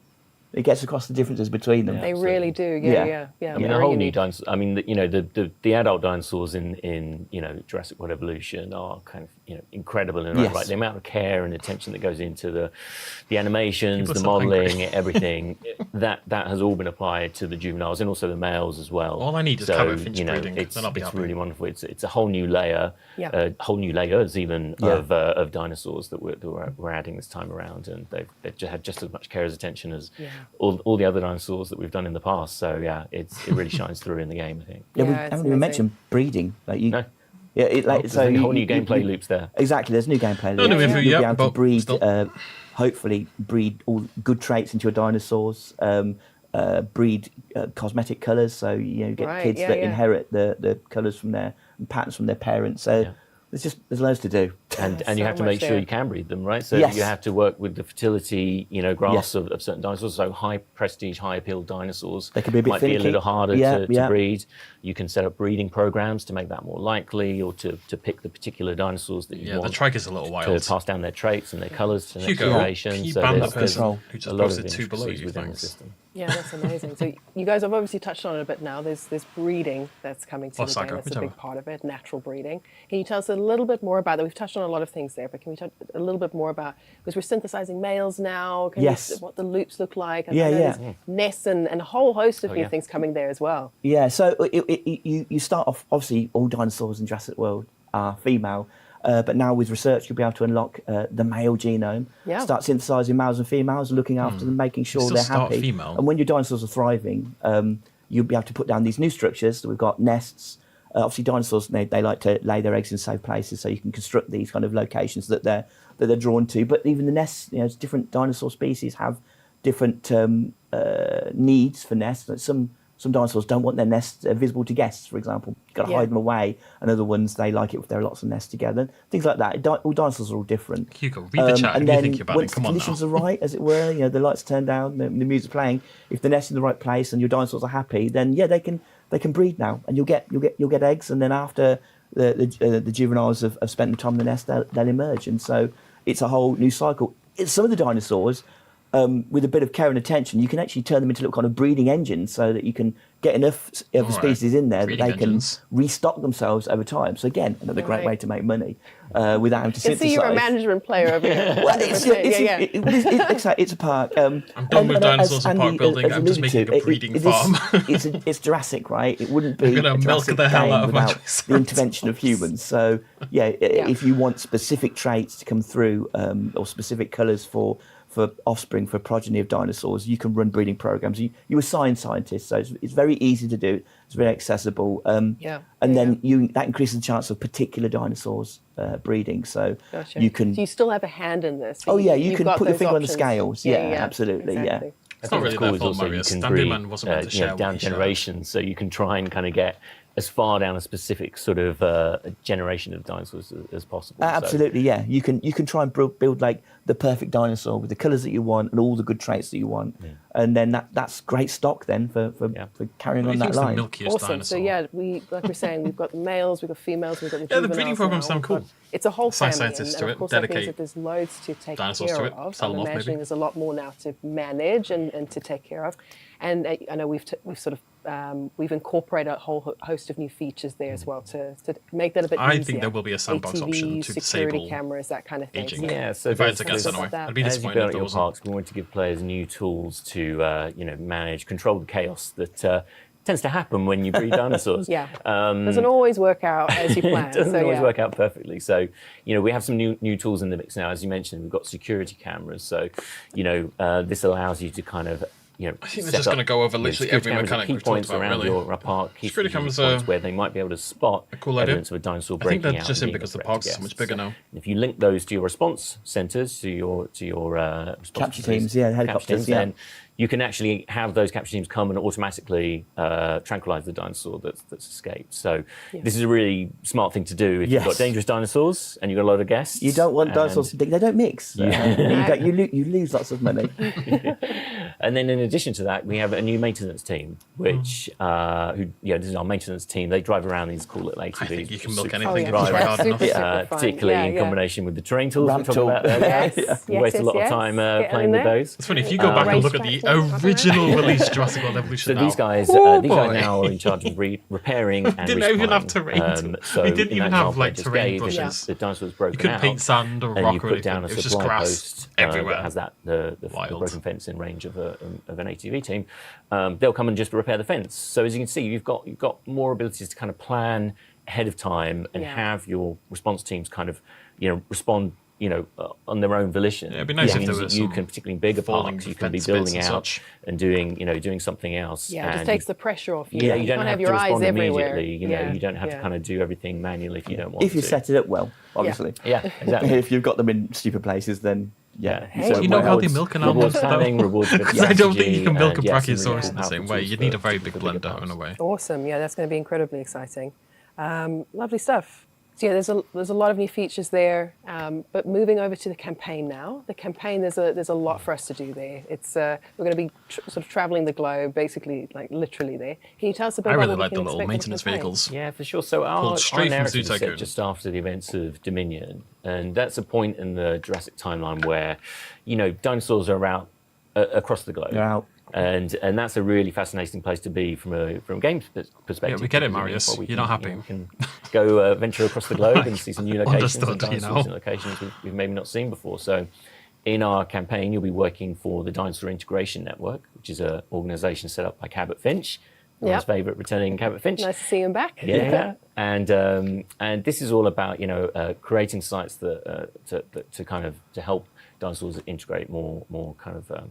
It gets across the differences between them. They really do. Yeah. I mean, the very whole new unique. dinosaur. I mean, the adult dinosaurs in Jurassic World Evolution are kind of incredible in their own Yes. right. The amount of care and attention that goes into the animations, People the are so hungry. modelling, everything that has all been applied to the juveniles and also the males as well. All I need is so, carrot finch breeding, It's, then I'll be it's happy. really wonderful. It's a whole new layer, Yeah. whole new layers even Yeah. of dinosaurs that we're adding this time around, and they've had just as much care as attention as all the other dinosaurs that we've done in the past. So yeah, it really shines through in the game, I think. Yeah, we Yeah, it's haven't even amazing. mentioned breeding. Like you, No. yeah, There's a whole new gameplay loops there. Exactly, there's new gameplay No, loops. no, if You'll you- be yeah, able to but breed, still. hopefully breed all good traits into your dinosaurs. Breed cosmetic colours, so you get Right, kids yeah, that yeah. inherit the colours from their and patterns from their parents. So Yeah. there's loads to do. And so you have to much make sure there. you can breed them, right? So Yes. you have to work with the fertility, graphs Yes. of certain dinosaurs. So high prestige, high appeal dinosaurs They can be a bit might be a finicky. little harder Yeah, to yeah. breed. You can set up breeding programs to make that more likely, or to pick the particular dinosaurs that you Yeah, the want trike is a little to wild. pass down their traits and their colours to the next Hugo, generation. can you So ban the there's person control. who just a lot of posted two below intricacies you? within the Thanks. system. Yeah, that's amazing. So you guys have obviously touched on it a bit now. There's breeding that's coming to Or the Saga, game. That's a whichever. big part of it, natural breeding. Can you tell us a little bit more about that? We've touched on a lot of things there, but can we talk a little bit more about, because we're synthesizing males now, Yes. what the loops look like? And Yeah, I know yeah. there's nests and a whole host of new yeah. things coming there as well. Yeah, so you start off, obviously all dinosaurs in Jurassic World are female, but now with research you'll be able to unlock the male genome, Yeah. start synthesizing males and females, looking after them, making sure still they're start happy. female? And when your dinosaurs are thriving, you'll be able to put down these new structures. So we've got nests. Obviously dinosaurs, they like to lay their eggs in safe places, so you can construct these kind of locations that they're drawn to. But even the nests, different dinosaur species have different needs for nests. Like some dinosaurs don't want their nests visible to guests, for example. You've got to Yeah. hide them away. And other ones, they like it if there are lots of nests together. Things like that. All dinosaurs are all different. Hugo, read the chat And and you then think about it. once the Come on conditions now. are right, as it were, the lights turn down, the music's playing. If the nest's in the right place and your dinosaurs are happy, then yeah, they can breed now, and you'll get eggs. And then after the juveniles have spent the time in the nest, they'll emerge. And so it's a whole new cycle. Some of the dinosaurs, with a bit of care and attention, you can actually turn them into little kind of breeding engines, so that you can get enough other Alright. species in there that Breeding they engines. can restock themselves over time. So again, another great Right. way to make money without having to I can synthesize. see you're a management player over here. Well, 100%, it's a park. I'm done with dinosaurs and park Andy building. has I'm just alluded making a to, breeding it is- farm. it's Jurassic, right? It wouldn't be I'm gonna a milk Jurassic the hell game out of my without Triceratops. the intervention of humans. So yeah, if you want specific traits to come through, or specific colours for offspring, for progeny of dinosaurs, you can run breeding programs. You assign scientists, so it's very easy to do. It's very accessible. And then that increases the chance of particular dinosaurs breeding. So Gotcha. you can. So you still have a hand in this. Oh yeah, you You've can got put your those finger on the options. scales. Yeah, absolutely. Exactly. It's I not think really what's their cool fault, is also you Marius. can Dan breed Newman wasn't meant to share down what he shared. generations, so you can try and kind of get as far down a specific sort of generation of dinosaurs as possible. So- Absolutely, yeah. You can try and build like the perfect dinosaur with the colours that you want and all the good traits that you want, and then that's great stock then for carrying What on do you that think's the line. milkiest Awesome. dinosaur? So yeah, like we're saying, we've got the males, we've got females, we've got the Yeah, the juveniles breeding programs now. sound We've got- cool. It's a whole Assign family, scientists and to of it, course that means dedicate that there's loads to take dinosaurs care to it, of. sell I'm them off, imagining maybe. there's a lot more now to manage and to take care of. And I know we've sort of we've incorporated a whole host of new features there as well to make that a bit easier. I think there will be a sandbox ATVs, option to security disable cameras, that kind of thing. aging. Yeah, so If I had there's- to guess there's anyway, that. I'd be as you disappointed build if out there your wasn't. parks, we want to give players new tools to control the chaos that tends to happen when you breed dinosaurs. Yeah, doesn't always work out as you plan. It doesn't so, always yeah. work out perfectly. So, we have some new tools in the mix now. As you mentioned, we've got security cameras. So, this allows you to kind of, I think they're just going to go over literally every mechanic key we've talked points about, around really. your park. Key Security strategic cameras points where they might be able to spot a cool idea. evidence of a dinosaur I think breaking they're out. just and in being because a the threat to parks are so much guests. bigger now. If you link those to your response centres, to your response Capture centres, teams, yeah, capture helicopters, teams, yeah. then you can actually have those capture teams come and automatically tranquilize the dinosaur that's escaped. So this is a really smart thing to do if you've got dangerous dinosaurs and you've got a lot of guests. You don't want dinosaurs to dig; they don't mix. You lose lots of money. And then in addition to that, we have a new maintenance team, which this is our maintenance team. They drive around these cool little ATVs. I think you can milk super anything fun. if you try hard enough. Particularly in combination with the terrain tools Ramp we talked about earlier. We waste a lot of time playing with those. It's funny, if you go back and look at the original release Jurassic World Evolution So now, these guys now are in charge of repairing and didn't even have resupplying. terrain. So They didn't in even that have, example like, I just terrain gave, bushes. The dinosaur was broken you couldn't out. paint sand or And rock you or put anything. down a It was just supply grass post everywhere. that has the Wild. broken fence in range of an ATV team. They'll come and just repair the fence. So as you can see, you've got more abilities to kind of plan ahead of time and have your response teams kind of respond on their own volition. Yeah, it'd be nice if there was you some can, particularly in bigger falling parks, you can be fence bits building and out such. and doing something else. Yeah, it just And takes the pressure off you. Yeah, you don't can't have your to eyes respond everywhere. immediately. You don't have to kind of do everything manually if you don't want to. If you set it up well, obviously. Yeah, exactly. If you've got them in stupid places, then Hey, You know how they milk an almond, Rewards planning, though? rewards Because I don't think you can milk a and, some really brachiosaurus in the powerful same way. tools You'd need a for very big bigger blender in a parks. way. Awesome. Yeah, that's going to be incredibly exciting. Lovely stuff. So yeah, there's a lot of new features there. But moving over to the campaign now. The campaign, there's a lot for us to do there. It's we're going to be sort of traveling the globe, basically, like literally there. Can you tell us a bit I about really what we like can the little expect in maintenance campaign? vehicles. Yeah, for sure. So our Pulled straight from narrative Zoo is set Tycoon. just after the events of Dominion, and that's a point in the Jurassic timeline where, dinosaurs are out across the globe. They're out. And that's a really fascinating place to be from a game perspective. Yeah, we get it, because Marius. well, we You're can, not happy. We can go venture across the globe and see some new locations and Understood, dinosaurs in locations we've maybe not seen before. So in our campaign, you'll be working for the Dinosaur Integration Network, which is an organisation set up by Cabot Finch, everyone's favourite returning Cabot Finch. Nice to see him back. Yeah, and this is all about creating sites that to help dinosaurs integrate more kind of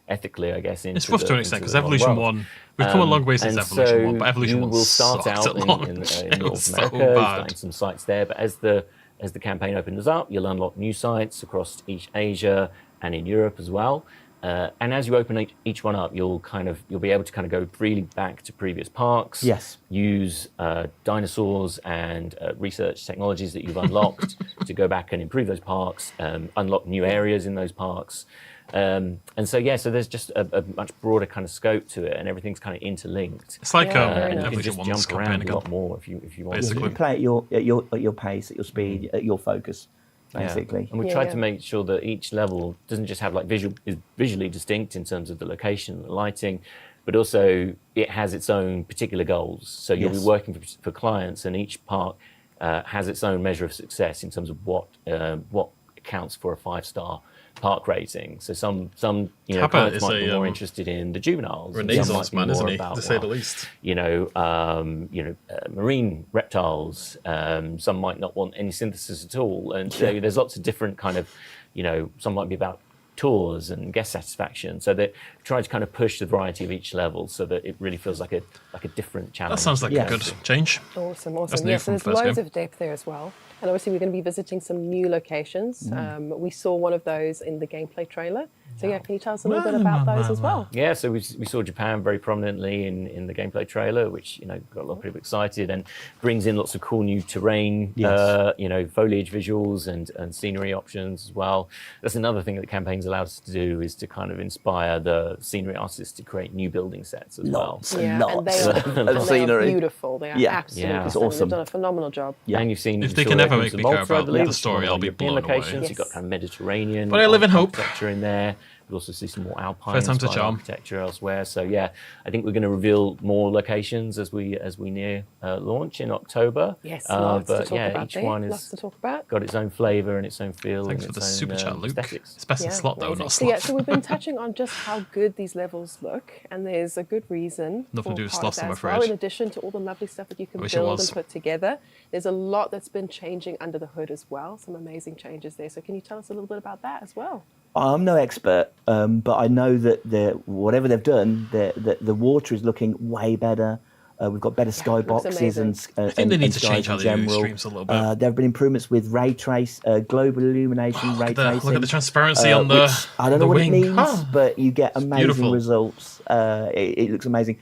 ethically, I guess. It's rough to an extent because Evolution 1, we've come a long way since and Evolution 1, but so Evolution 1 you will start sucked out at in launch. It North was so America, you've bad. got some sites there, but as the campaign opens up, you'll unlock new sites across each Asia and in Europe as well. And as you open each one up, you'll be able to kind of go freely back to previous parks. Yes. Use dinosaurs and research technologies that you've unlocked to go back and improve those parks, unlock new areas in those parks. So there's just a much broader kind of scope to it, and everything's kind of interlinked. It's like And you can Evolution just 1's jump campaign around a again. lot more if you want Basically. You to. play at your pace, at your speed, at your focus, basically. And we tried to make sure that each level doesn't just have is visually distinct in terms of the location, the lighting, but also it has its own particular goals. So you'll be working for clients, and each park has its own measure of success in terms of what counts for a 5-star park rating. So some Cabot clients is might be a, more interested in the juveniles. and some Renaissance might be man, isn't more he? about, To say the least. marine reptiles. Some might not want any synthesis at all, and there's lots of different kind of, some might be about tours and guest satisfaction. So they try to kind of push the variety of each level so that it really feels like a different challenge. That sounds like a good change. Awesome. That's Yeah, new so from there's first loads game. of depth there as well. And obviously we're going to be visiting some new locations. We saw one of those in the gameplay trailer. So yeah, can you tell us a little bit about those as well? Yeah, so we saw Japan very prominently in the gameplay trailer, which got a lot of people excited and brings in lots of cool new terrain, foliage visuals and scenery options as well. That's another thing that the campaign's allowed us to do, is to kind of inspire the scenery artists to create new building sets as well. And they of are scenery. beautiful. They are absolutely Yeah. It's stunning. awesome. They've done a phenomenal job. And you've seen If they you can saw ever it make in me Malta, care I about believe, the story, I'll be European blown away. locations. You've got kind of Mediterranean. But I live in hope. architecture in there. You'll also see some more Alpine First time's a inspired charm. architecture elsewhere. So yeah, I think we're going to reveal more locations as we near launch in October. Yes, lots to but talk yeah, about each there. one Lots has to talk about. got its own flavour and its own feel. Thanks and for the its super own, chat, Luke. aesthetics. It's best in slot, though, amazing. not So slot. so we've been touching on just how good these levels look, and there's a good reason. Nothing to do with for part of sloths, that I'm as well. afraid. In addition to all the lovely stuff that you can I wish it build was. and put together, there's a lot that's been changing under the hood as well. Some amazing changes there. So can you tell us a little bit about that as well? I'm no expert, but I know that whatever they've done, the water is looking way better. We've got better skyboxes amazing. and I think they need to skies change how in they do general. streams a little bit. There have been improvements with ray trace, global illumination, ray tracing. Look at the transparency on the which I don't know the what wing. it means, Huh. but you get amazing beautiful. results. It looks amazing.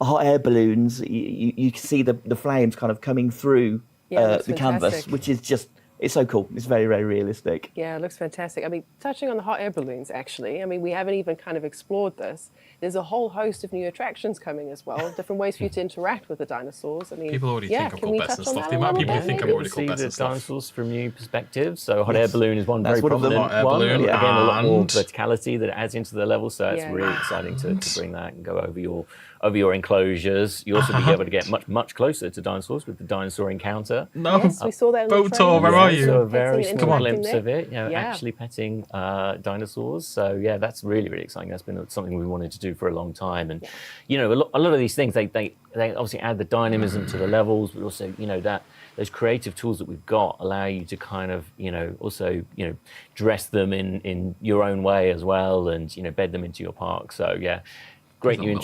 Hot air balloons, you can see the flames kind of coming through Yeah, it looks the canvas, fantastic. which is just, it's so cool. It's very, very realistic. Yeah, it looks fantastic. I mean, touching on the hot air balloons, actually, I mean, we haven't even kind of explored this. There's a whole host of new attractions coming as well, different ways for you to interact with the dinosaurs. I mean, People already yeah, think I've can got we bets touch and on stuff. that The a amount of little people who bit, think I've maybe? already See got bets the and stuff. dinosaurs from new perspectives. So hot air balloon is one That's very one of them. prominent Hot air one. balloon, Again, a lot more and- verticality that it adds into the level. So it's Yeah. really exciting to bring that and go over your enclosures. You also be able to get much closer to dinosaurs with the dinosaur encounter. No, Yes, we saw that in the Boat tour, trailer. where Yeah, are you? So a Petting very and small interacting glimpse there. of it, Yeah. actually petting dinosaurs. So yeah, that's really, really exciting. That's been something we wanted to do for a long time. And a lot of these things, they obviously add the dynamism to the levels, but also that those creative tools that we've got allow you to kind of also dress them in your own way as well, and bed them into your park. So yeah. Great new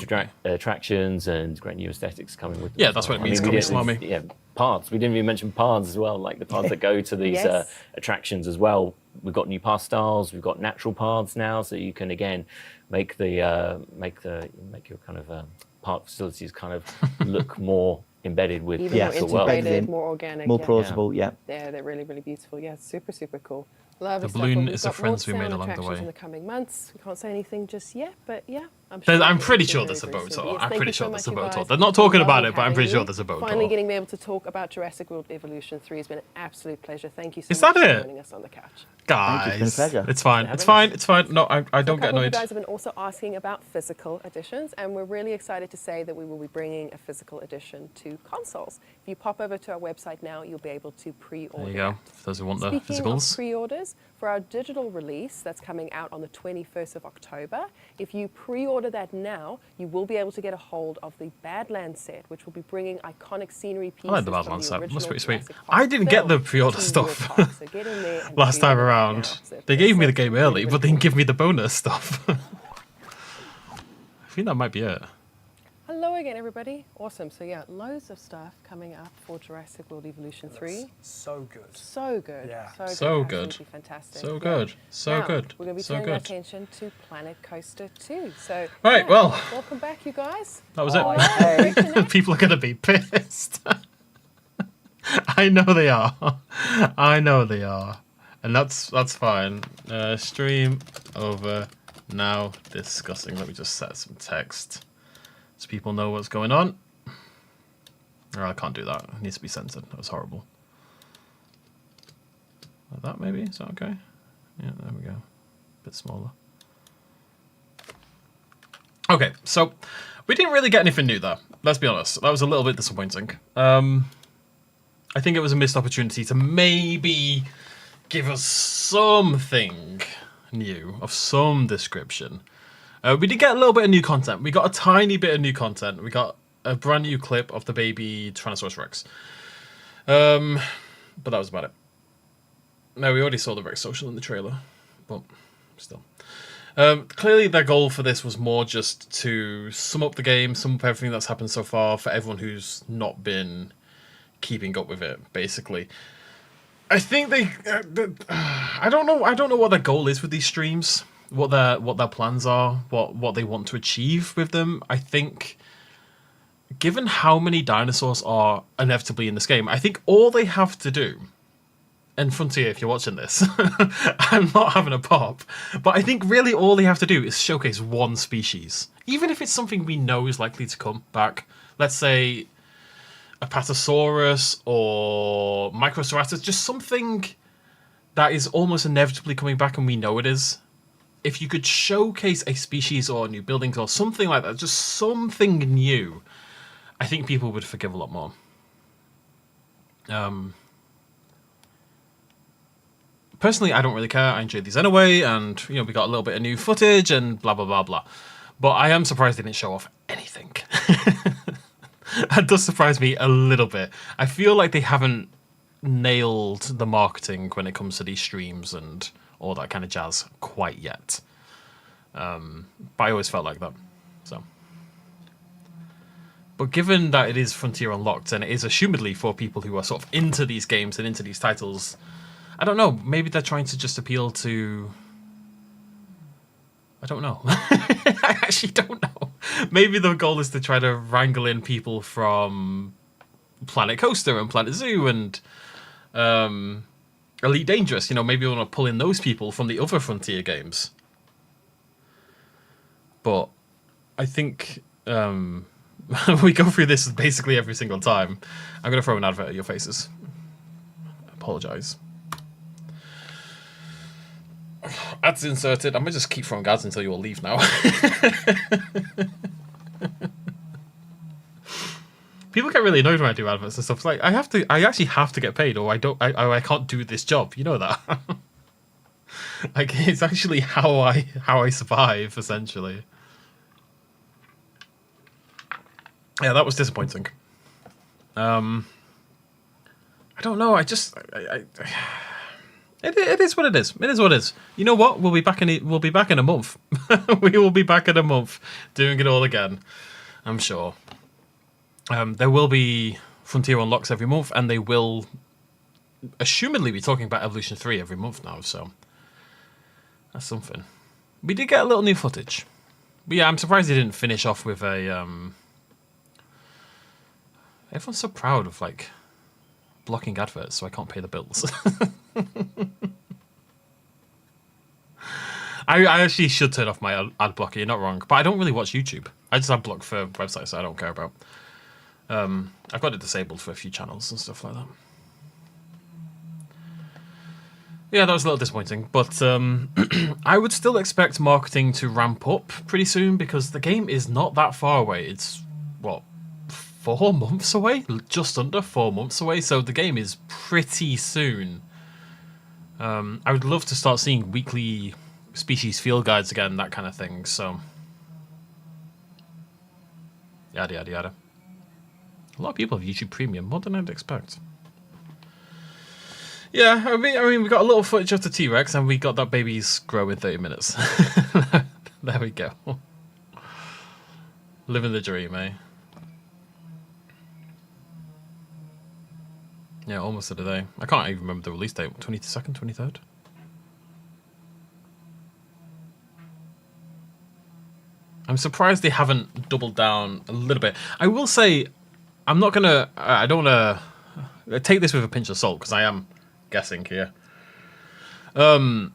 attractions and great new aesthetics coming with them. Yeah, that's what it means, we coming didn't- slimy. Yeah, paths. We didn't even mention paths as well, like the paths that go to these Yes. attractions as well. We've got new path styles. We've got natural paths now, so you can again make your kind of park facilities kind of look more embedded with Even the more actual world. integrated. integrated, in. more organic. More yeah. plausible, yeah. Yeah, they're really, really beautiful. Yeah, super, super cool. Lovely The stuff. balloon Well, we've is the got friends more we made sound along the attractions way. in the coming months. We can't say anything just yet, but yeah, I'm I'm we'll pretty see sure very, there's a very boat soon. tour. Yes, I'm thank pretty you so sure there's much, a you boat tour. guys. They're not talking about Lovely it, but I'm having pretty sure you. there's a boat Finally tour. getting me able to talk about Jurassic World Evolution 3 has been an absolute pleasure. Thank you so Is much that for it? joining us on the couch. Guys, Thank you, it's been a pleasure. it's fine. It's fine. It's fine. No, I don't get A couple of you annoyed. guys have been also asking about physical editions, and we're really excited to say that we will be bringing a physical edition to consoles. If you pop over to our website now, you'll be able to pre-order. There you go. that. For those who want the Speaking physicals. of pre-orders, for our digital release that's coming out on the 21st of October, if you pre-order that now, you will be able to get a hold of the Badlands set, which will be bringing iconic scenery pieces I like the from Badlands the set. original That's pretty sweet. Jurassic Park I didn't get the film pre-order to your stuff park. So get in there and last time pre-order it around. now. So They the gave me the set's game really, early, really but they didn't cool. give me the bonus stuff. I think that might be it. Hello again, everybody. Awesome. So yeah, loads of stuff coming up for Jurassic World Evolution 3. So good. So good. Yeah. So good. good. Absolutely fantastic. So Yeah. good. So Now, good. We're going to be So turning our good. attention to Planet Coaster 2. So Right, well. welcome back, you guys. That was All it. right, great to know. People are going to be pissed. I know they are. I know they are. And that's fine. Stream over now discussing. Let me just set some text so people know what's going on. Or I can't do that. It needs to be censored. That was horrible. Like that maybe? Is that okay? Yeah, there we go. Bit smaller. Okay, so we didn't really get anything new there. Let's be honest. That was a little bit disappointing. I think it was a missed opportunity to maybe give us something new of some description. We did get a little bit of new content. We got a tiny bit of new content. We got a brand new clip of the baby Tyrannosaurus Rex. But that was about it. No, we already saw the Rex Social in the trailer, but still. Clearly their goal for this was more just to sum up the game, sum up everything that's happened so far for everyone who's not been keeping up with it, basically. I think I don't know what their goal is with these streams, what their plans are, what they want to achieve with them. I think, given how many dinosaurs are inevitably in this game, I think all they have to do, and Frontier, if you're watching this, I'm not having a pop, but I think really all they have to do is showcase one species. Even if it's something we know is likely to come back, let's say Apatosaurus or Microceratops, just something that is almost inevitably coming back and we know it is. If you could showcase a species or new buildings or something like that, just something new, I think people would forgive a lot more. Personally, I don't really care. I enjoyed these anyway, and we got a little bit of new footage and blah blah blah blah. But I am surprised they didn't show off anything. That does surprise me a little bit. I feel like they haven't nailed the marketing when it comes to these streams and all that kind of jazz quite yet. But I always felt like that. So But given that it is Frontier Unlocked, and it is assumedly for people who are sort of into these games and into these titles, I don't know, maybe they're trying to just appeal to... I don't know. I actually don't know. Maybe the goal is to try to wrangle in people from Planet Coaster and Planet Zoo and Elite Dangerous. You know, maybe we want to pull in those people from the other Frontier games. But I think we go through this basically every single time. I'm going to throw an advert at your faces. I apologise. Ads inserted. I might just keep throwing ads until you all leave now. People get really annoyed when I do adverts and stuff. It's like I actually have to get paid, or I can't do this job. You know that. Like it's actually how I survive, essentially. Yeah, that was disappointing. I don't know. It is what it is. It is what it is. You know what? We'll be back in a month. We will be back in a month doing it all again. I'm sure. There will be Frontier Unlocks every month, and they will assumedly be talking about Evolution 3 every month now, so that's something. We did get a little new footage. But yeah, I'm surprised they didn't finish off with a... Everyone's so proud of, like, blocking adverts so I can't pay the bills. I actually should turn off my ad blocker, you're not wrong. But I don't really watch YouTube. I just ad block for websites I don't care about. I've got it disabled for a few channels and stuff like that. Yeah, that was a little disappointing. But I would still expect marketing to ramp up pretty soon because the game is not that far away. It's, what, 4 months away? Just under 4 months away. So the game is pretty soon. I would love to start seeing weekly species field guides again, that kind of thing. So, yada, yada, yada. A lot of people have YouTube Premium, more than I'd expect. Yeah, I mean, we got a little footage of the T-Rex, and we got that baby's grow in 30 minutes. There we go. Living the dream, eh? Yeah, almost to the day. I can't even remember the release date. 22nd, 23rd? I'm surprised they haven't doubled down a little bit. I will say, I'm not gonna... I don't want to take this with a pinch of salt, because I am guessing here. I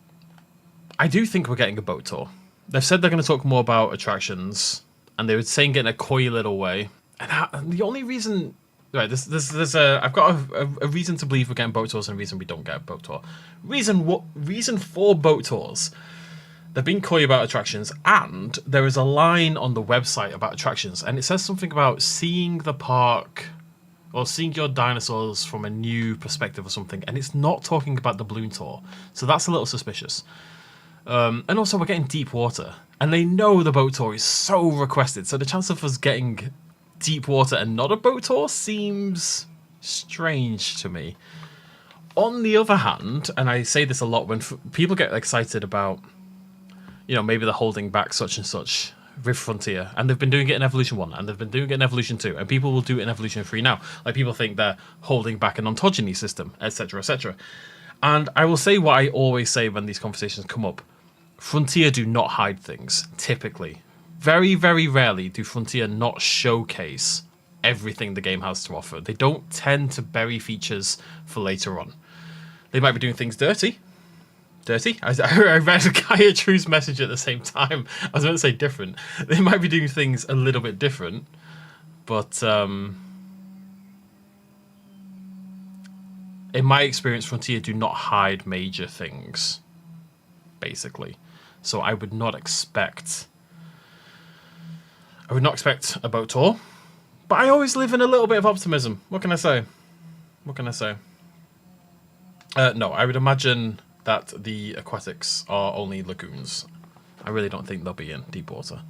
do think we're getting a boat tour. They've said they're going to talk more about attractions, and they were saying it in a coy little way. And the only reason... Right, I've got a reason to believe we're getting boat tours and a reason we don't get a boat tour. Reason for boat tours. They've been coy about attractions, and there is a line on the website about attractions, and it says something about seeing the park or seeing your dinosaurs from a new perspective or something, and it's not talking about the balloon tour. So that's a little suspicious. And also, we're getting deep water, and they know the boat tour is so requested, so the chance of us getting deep water and not a boat tour seems strange to me. On the other hand, and I say this a lot when people get excited about, you know, maybe they're holding back such and such with Frontier, and they've been doing it in Evolution 1, and they've been doing it in Evolution 2, and people will do it in Evolution 3 now. Like, people think they're holding back an ontogeny system, etc., etc. And I will say what I always say when these conversations come up. Frontier do not hide things, typically. Very, very rarely do Frontier not showcase everything the game has to offer. They don't tend to bury features for later on. They might be doing things dirty. I read Gaia True's message at the same time. I was going to say different. They might be doing things a little bit different, but in my experience, Frontier do not hide major things, basically. So I would not expect a boat tour, but I always live in a little bit of optimism. What can I say? No, I would imagine that the aquatics are only lagoons. I really don't think they'll be in deep water.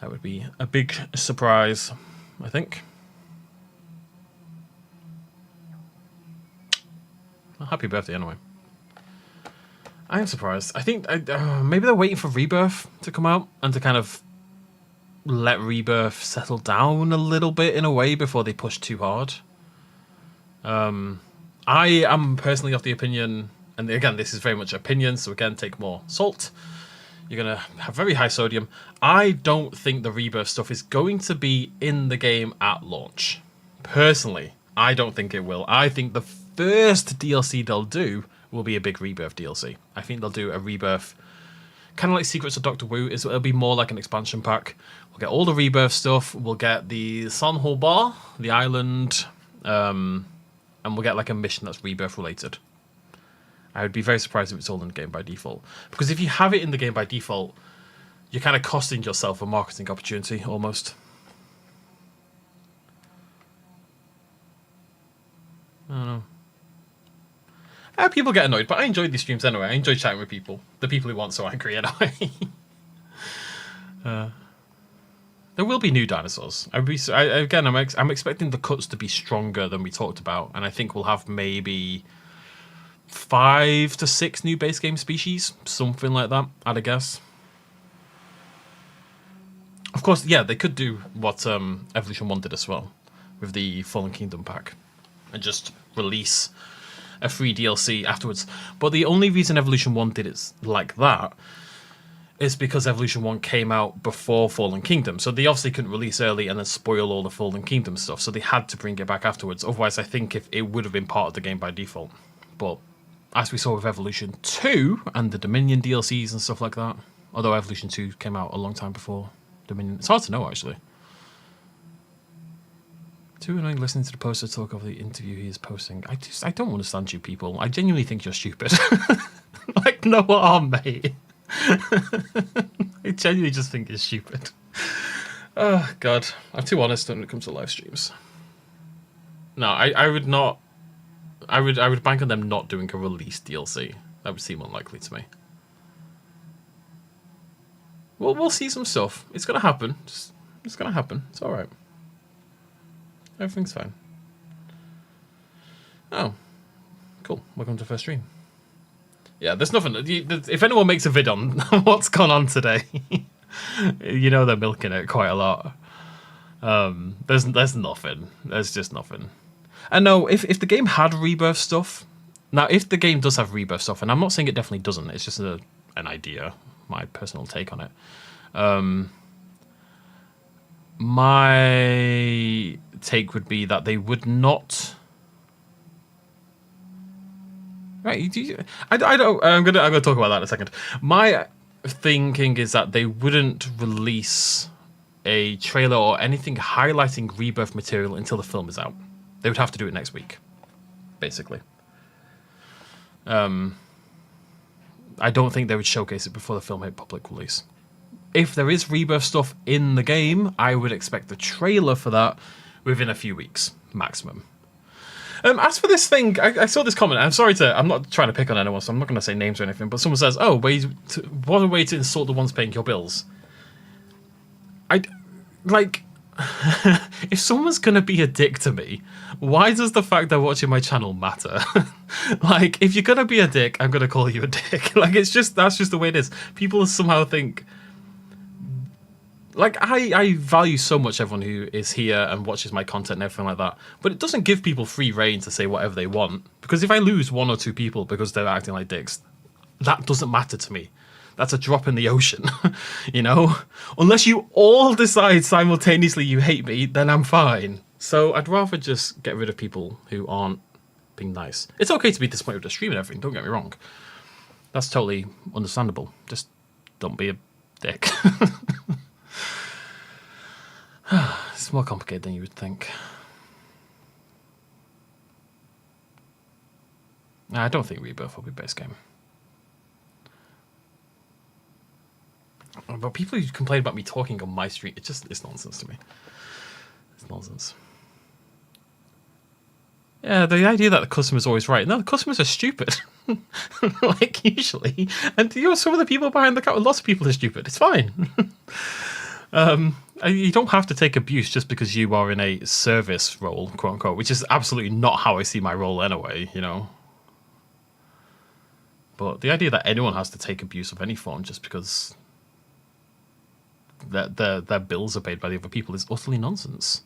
That would be a big surprise, I think. Well, happy birthday anyway. I am surprised. I think maybe they're waiting for Rebirth to come out and to kind of let Rebirth settle down a little bit in a way before they push too hard. I am personally of the opinion, and again, this is very much opinion, so again, take more salt. You're going to have very high sodium. I don't think the Rebirth stuff is going to be in the game at launch. Personally, I don't think it will. I think the first DLC they'll do will be a big Rebirth DLC. I think they'll do a Rebirth, kind of like Secrets of Doctor Wu. It'll be more like an expansion pack. We'll get all the Rebirth stuff. We'll get the San Ho Bar, the island, and we'll get like a mission that's Rebirth related. I would be very surprised if it's all in the game by default. Because if you have it in the game by default, you're kind of costing yourself a marketing opportunity, almost. I don't know. People get annoyed, but I enjoy these streams anyway. I enjoy chatting with people. The people who aren't so angry anyway. There will be new dinosaurs. I'm expecting the cuts to be stronger than we talked about. And I think we'll have maybe 5 to 6 new base game species, something like that, I'd guess. Of course, yeah, they could do what Evolution 1 did as well, with the Fallen Kingdom pack, and just release a free DLC afterwards. But the only reason Evolution 1 did it like that is because Evolution 1 came out before Fallen Kingdom, so they obviously couldn't release early and then spoil all the Fallen Kingdom stuff, so they had to bring it back afterwards. Otherwise, I think if it would have been part of the game by default. But as we saw with Evolution 2 and the Dominion DLCs and stuff like that, although Evolution 2 came out a long time before Dominion, it's hard to know actually. Too annoying listening to the poster talk of the interview he is posting. I don't understand you people. I genuinely think you're stupid. Like, no harm, mate. I genuinely just think you're stupid. Oh god, I'm too honest when it comes to live streams. No, I would not. I would bank on them not doing a release DLC. That would seem unlikely to me. Well, we'll see some stuff. It's gonna happen. It's gonna happen. It's all right. Everything's fine. Oh, cool. Welcome to the first stream. Yeah, there's nothing. If anyone makes a vid on what's gone on today, you know they're milking it quite a lot. There's nothing. There's just nothing. And no, if the game had Rebirth stuff, now if the game does have Rebirth stuff, and I'm not saying it definitely doesn't, it's just an idea, my personal take on it. My take would be that they would not. Right, I don't. I'm gonna talk about that in a second. My thinking is that they wouldn't release a trailer or anything highlighting Rebirth material until the film is out. They would have to do it next week, basically. I don't think they would showcase it before the film hit public release. If there is Rebirth stuff in the game, I would expect the trailer for that within a few weeks, maximum. As for this thing, I saw this comment. I'm not trying to pick on anyone, so I'm not going to say names or anything, but someone says, oh, what a way to insult the ones paying your bills. If someone's going to be a dick to me, why does the fact they're watching my channel matter? Like, if you're going to be a dick, I'm going to call you a dick. Like, that's just the way it is. People somehow think... Like, I value so much everyone who is here and watches my content and everything like that, but it doesn't give people free reign to say whatever they want, because if I lose 1 or 2 people because they're acting like dicks, that doesn't matter to me. That's a drop in the ocean, you know? Unless you all decide simultaneously you hate me, then I'm fine. So I'd rather just get rid of people who aren't being nice. It's okay to be disappointed with the stream and everything, don't get me wrong. That's totally understandable. Just don't be a dick. It's more complicated than you would think. I don't think Rebirth will be base game. But people who complain about me talking on my stream, it's nonsense to me. It's nonsense. Yeah, the idea that the customer's always right. No, the customers are stupid. Like, usually. And some of the people behind the counter, lots of people are stupid. It's fine. You don't have to take abuse just because you are in a service role, quote unquote, which is absolutely not how I see my role anyway, you know. But the idea that anyone has to take abuse of any form just because their bills are paid by the other people is utterly nonsense.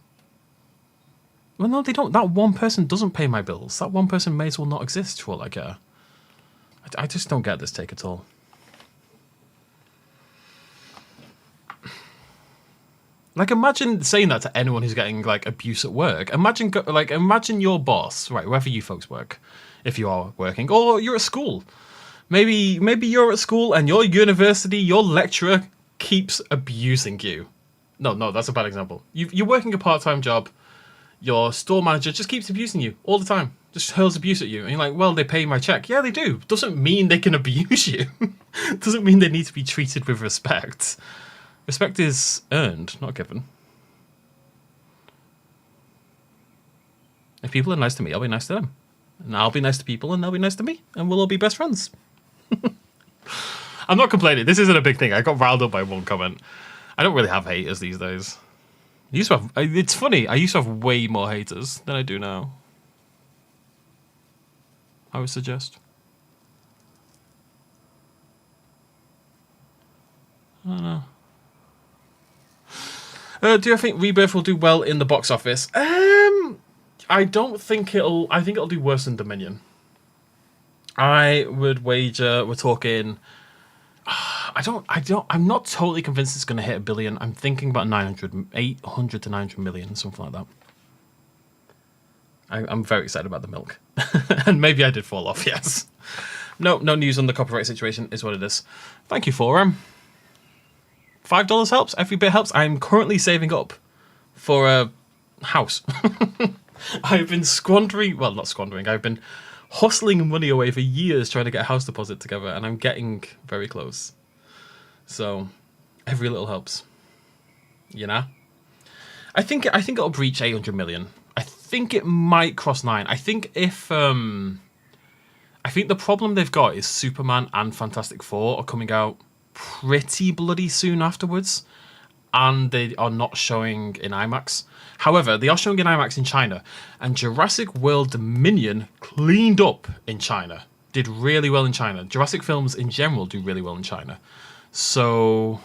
Well, no, they don't. That one person doesn't pay my bills. That one person may as well not exist for all I care. I just don't get this take at all. Like, imagine saying that to anyone who's getting, like, abuse at work. Imagine your boss, right, wherever you folks work, if you are working, or you're at school. Maybe you're at school and your university, your lecturer keeps abusing you. No, that's a bad example. You're working a part-time job. Your store manager just keeps abusing you all the time. Just hurls abuse at you. And you're like, well, they pay my check. Yeah, they do. Doesn't mean they can abuse you. Doesn't mean they need to be treated with respect. Respect is earned, not given. If people are nice to me, I'll be nice to them. And I'll be nice to people and they'll be nice to me. And we'll all be best friends. I'm not complaining. This isn't a big thing. I got riled up by one comment. I don't really have haters these days. It's funny. I used to have way more haters than I do now. I would suggest. I don't know. Do you think Rebirth will do well in the box office? I don't think it'll. I think it'll do worse than Dominion. I would wager we're talking. I'm not totally convinced it's going to hit $1 billion. I'm thinking about 800 to 900 million, something like that. I'm very excited about the milk, and maybe I did fall off. Yes. No news on the copyright situation is what it is. Thank you for $5 helps. Every bit helps. I'm currently saving up for a house. I've been not squandering. I've been hustling money away for years trying to get a house deposit together, and I'm getting very close. So every little helps. You know? I think it'll breach 800 million. I think it might cross 9. I think I think the problem they've got is Superman and Fantastic Four are coming out pretty bloody soon afterwards, and they are not showing in IMAX. However, they are showing in IMAX in China, and Jurassic World Dominion cleaned up in China. Did really well in China. Jurassic films in general do really well in China. So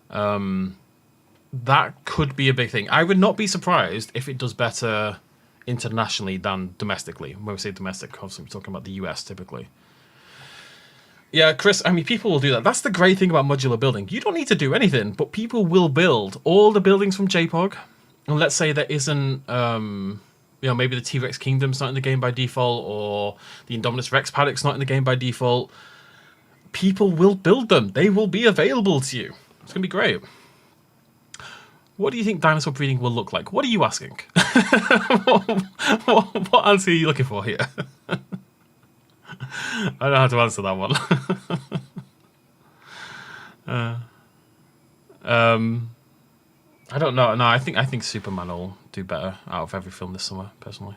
that could be a big thing. I would not be surprised if it does better internationally than domestically. When we say domestic, obviously we're talking about the US typically. Yeah, Chris, I mean, people will do that. That's the great thing about modular building. You don't need to do anything, but people will build all the buildings from JPOG. And let's say there isn't, maybe the T-Rex Kingdom's not in the game by default, or the Indominus Rex paddock's not in the game by default. People will build them. They will be available to you. It's going to be great. What do you think dinosaur breeding will look like? What are you asking? what answer are you looking for here? I don't know how to answer that one. I don't know. No, I think Superman will do better out of every film this summer, personally.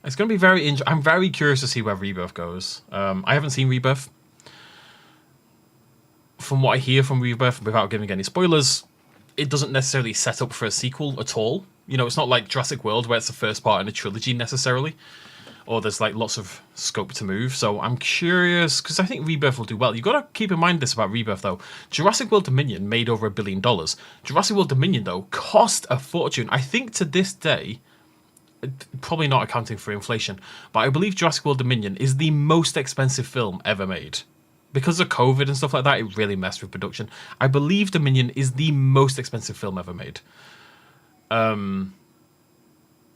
It's going to be very interesting. I'm very curious to see where Rebirth goes. I haven't seen Rebirth. From what I hear from Rebirth, without giving any spoilers, it doesn't necessarily set up for a sequel at all. You know, it's not like Jurassic World where it's the first part in a trilogy necessarily, or there's like lots of scope to move. So I'm curious, because I think Rebirth will do well. You've got to keep in mind this about Rebirth though. Jurassic World Dominion made over $1 billion. Jurassic World Dominion though cost a fortune. I think to this day, probably not accounting for inflation, but I believe Jurassic World Dominion is the most expensive film ever made. Because of COVID and stuff like that, it really messed with production. I believe Dominion is the most expensive film ever made.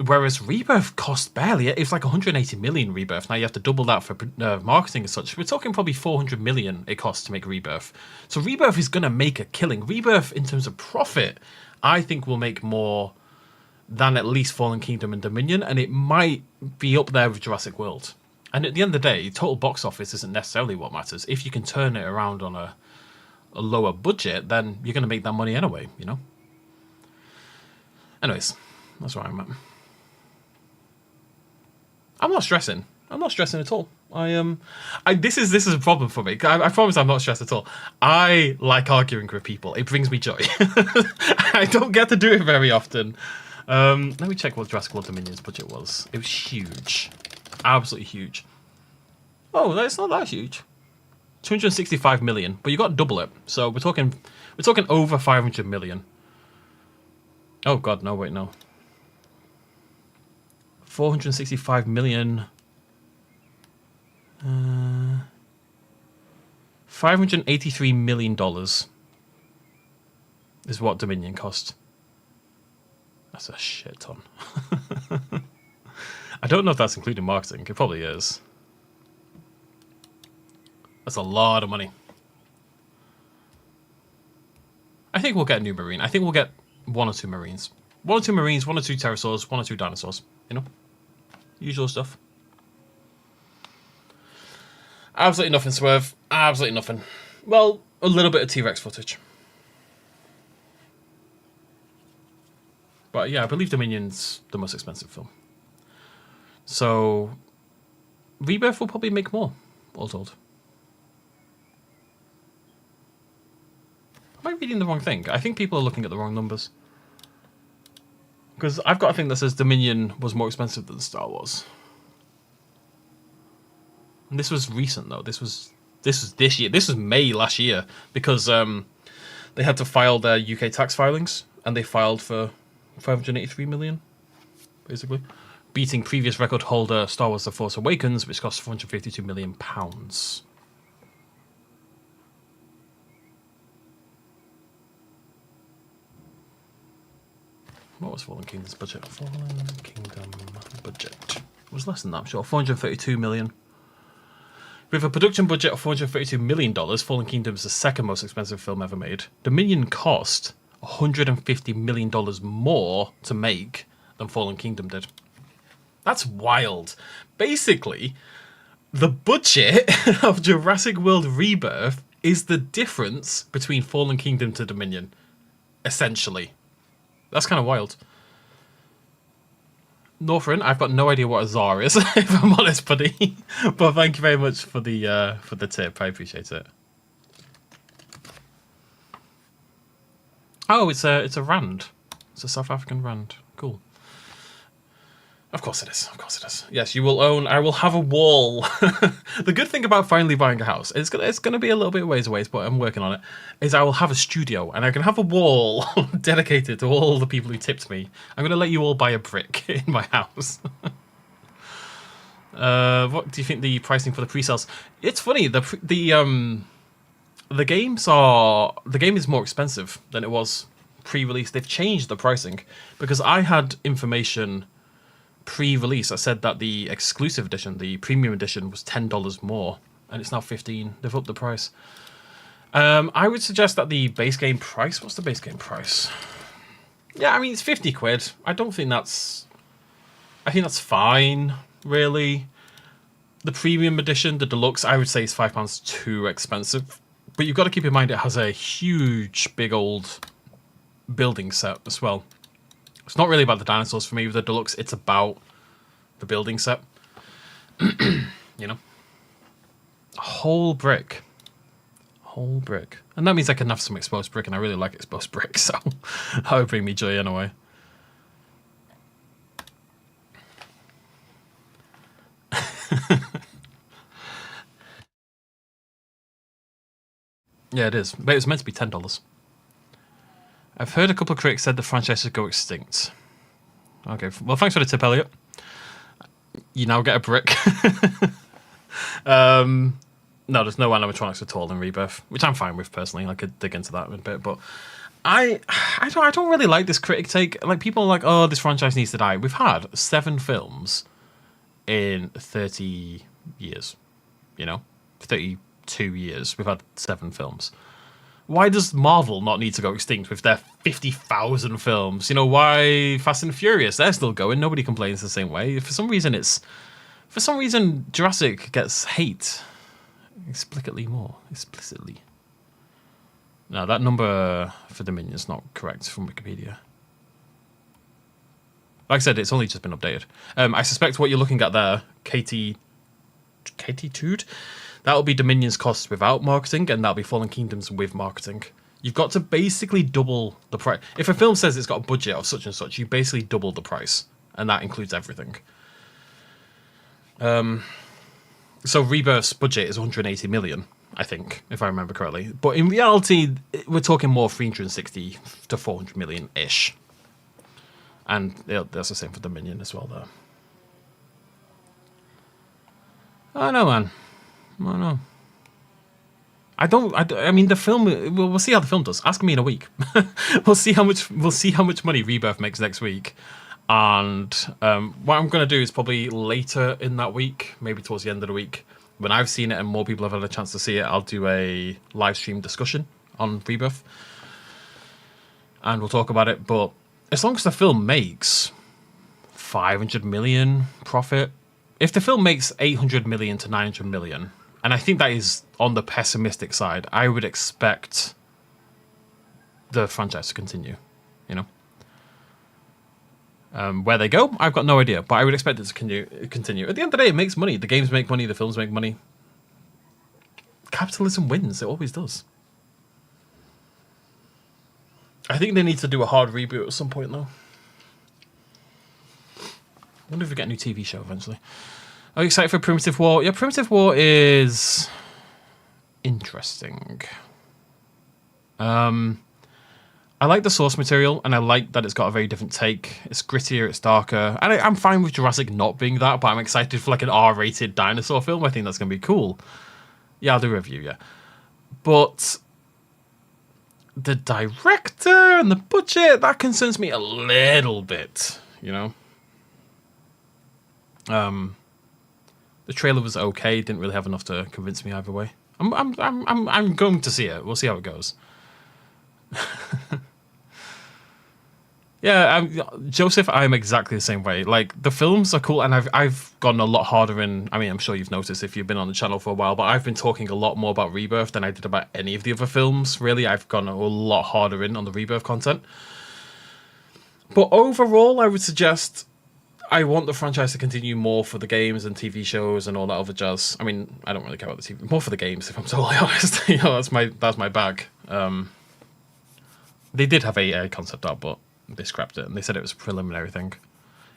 Whereas Rebirth cost barely. It's like 180 million Rebirth. Now you have to double that for marketing and such. We're talking probably 400 million it costs to make Rebirth. So Rebirth is going to make a killing. Rebirth, in terms of profit, I think will make more than at least Fallen Kingdom and Dominion, and it might be up there with Jurassic World. And at the end of the day, total box office isn't necessarily what matters. If you can turn it around on a lower budget, then you're going to make that money anyway, you know? Anyways, that's where I'm at. I'm not stressing. I'm not stressing at all. This is a problem for me. I promise I'm not stressed at all. I like arguing with people. It brings me joy. I don't get to do it very often. Let me check what Jurassic World Dominion's budget was. It was huge. Absolutely huge. Oh, that's not that huge. 265 million, but you got to double it. So we're talking over 500 million. Oh god, no, wait, no. 465 million. $583 million is what Dominion cost. That's a shit ton. I don't know if that's including marketing. It probably is. That's a lot of money. I think we'll get a new marine. I think we'll get 1 or 2 marines. 1 or 2 marines, 1 or 2 pterosaurs, 1 or 2 dinosaurs. You know? Usual stuff. Absolutely nothing, Swerve. Absolutely nothing. Well, a little bit of T-Rex footage. But yeah, I believe Dominion's the most expensive film. So, Rebirth will probably make more, all told. Am I reading the wrong thing? I think people are looking at the wrong numbers. Because I've got a thing that says Dominion was more expensive than Star Wars. And this was recent though. This was this year. This was May last year because they had to file their UK tax filings and they filed for 583 million, basically, beating previous record holder Star Wars: The Force Awakens, which cost 452 million pounds. What was Fallen Kingdom's budget? Fallen Kingdom budget. It was less than that, I'm sure. 432 million. With a production budget of $432 million, Fallen Kingdom is the second most expensive film ever made. Dominion cost $150 million more to make than Fallen Kingdom did. That's wild. Basically, the budget of Jurassic World Rebirth is the difference between Fallen Kingdom to Dominion, essentially. That's kind of wild. Northern, I've got no idea what a czar is, if I'm honest, buddy. But thank you very much for the tip. I appreciate it. Oh, it's a rand. It's a South African rand. Cool. Of course it is. Of course it is. Yes, you will own. I will have a wall. The good thing about finally buying a house, it's gonna be a little bit ways away, but I'm working on it. Is I will have a studio and I can have a wall dedicated to all the people who tipped me. I'm gonna let you all buy a brick in my house. What do you think the pricing for the pre-sales? It's funny. The game is more expensive than it was pre-release. They've changed the pricing because I had information pre-release. I said that the exclusive edition, the premium edition, was $10 more, and it's now $15. They've upped the price. I would suggest that the base game price. What's the base game price? Yeah, I mean it's 50 quid. I think that's fine, really. The premium edition, the deluxe, I would say is £5 too expensive. But you've got to keep in mind it has a huge, big old building set as well. It's not really about the dinosaurs for me with the deluxe. It's about the building set. You know? A whole brick. Whole brick. And that means I can have some exposed brick, and I really like exposed brick, so that would bring me joy in a way. Yeah, it is. But it was meant to be $10. I've heard a couple of critics said the franchise should go extinct. Okay, well, thanks for the tip, Elliot. You now get a brick. No, there's no animatronics at all in Rebirth, which I'm fine with personally. I could dig into that in a bit, but I don't really like this critic take. Like, people are like, oh, this franchise needs to die. We've had 7 films in 30 years. You know, 32 years. We've had 7 films. Why does Marvel not need to go extinct with their 50,000 films? You know, why Fast and Furious? They're still going. Nobody complains the same way. For some reason, Jurassic gets hate explicitly more. Explicitly. No, that number for Dominion is not correct from Wikipedia. Like I said, it's only just been updated. I suspect what you're looking at there, Katie Tude, that'll be Dominion's costs without marketing, and that'll be Fallen Kingdoms with marketing. You've got to basically double the price. If a film says it's got a budget of such and such, you basically double the price, and that includes everything. So Rebirth's budget is 180 million, I think, if I remember correctly. But in reality, we're talking more 360 to 400 million-ish. And that's the same for Dominion as well, though. I don't know, man. I don't know. I mean, the film. We'll see how the film does. Ask me in a week. We'll see how much money Rebirth makes next week. And what I'm going to do is probably later in that week, maybe towards the end of the week, when I've seen it and more people have had a chance to see it, I'll do a live stream discussion on Rebirth. And we'll talk about it. But as long as the film makes 500 million profit, if the film makes 800 million to 900 million, and I think that is on the pessimistic side, I would expect the franchise to continue, you know? Where they go, I've got no idea, but I would expect it to continue. At the end of the day, it makes money. The games make money, the films make money. Capitalism wins, it always does. I think they need to do a hard reboot at some point, though. I wonder if we get a new TV show eventually. Are you excited for Primitive War? Yeah, Primitive War is interesting. I like the source material, and I like that it's got a very different take. It's grittier, it's darker, and I'm fine with Jurassic not being that, but I'm excited for like an R-rated dinosaur film. I think that's going to be cool. Yeah, I'll do a review, yeah. But the director and the budget, that concerns me a little bit, you know? The trailer was okay, didn't really have enough to convince me either way. I'm going to see it. We'll see how it goes. Yeah, Joseph, I'm exactly the same way. Like, the films are cool, and I've gotten a lot harder in... I mean, I'm sure you've noticed if you've been on the channel for a while, but I've been talking a lot more about Rebirth than I did about any of the other films, really. I've gone a lot harder in on the Rebirth content. But overall, I would suggest... I want the franchise to continue more for the games and TV shows and all that other jazz. I mean, I don't really care about the TV. More for the games, if I'm totally honest. You know, that's my bag. They did have a concept art, but they scrapped it, and they said it was a preliminary thing.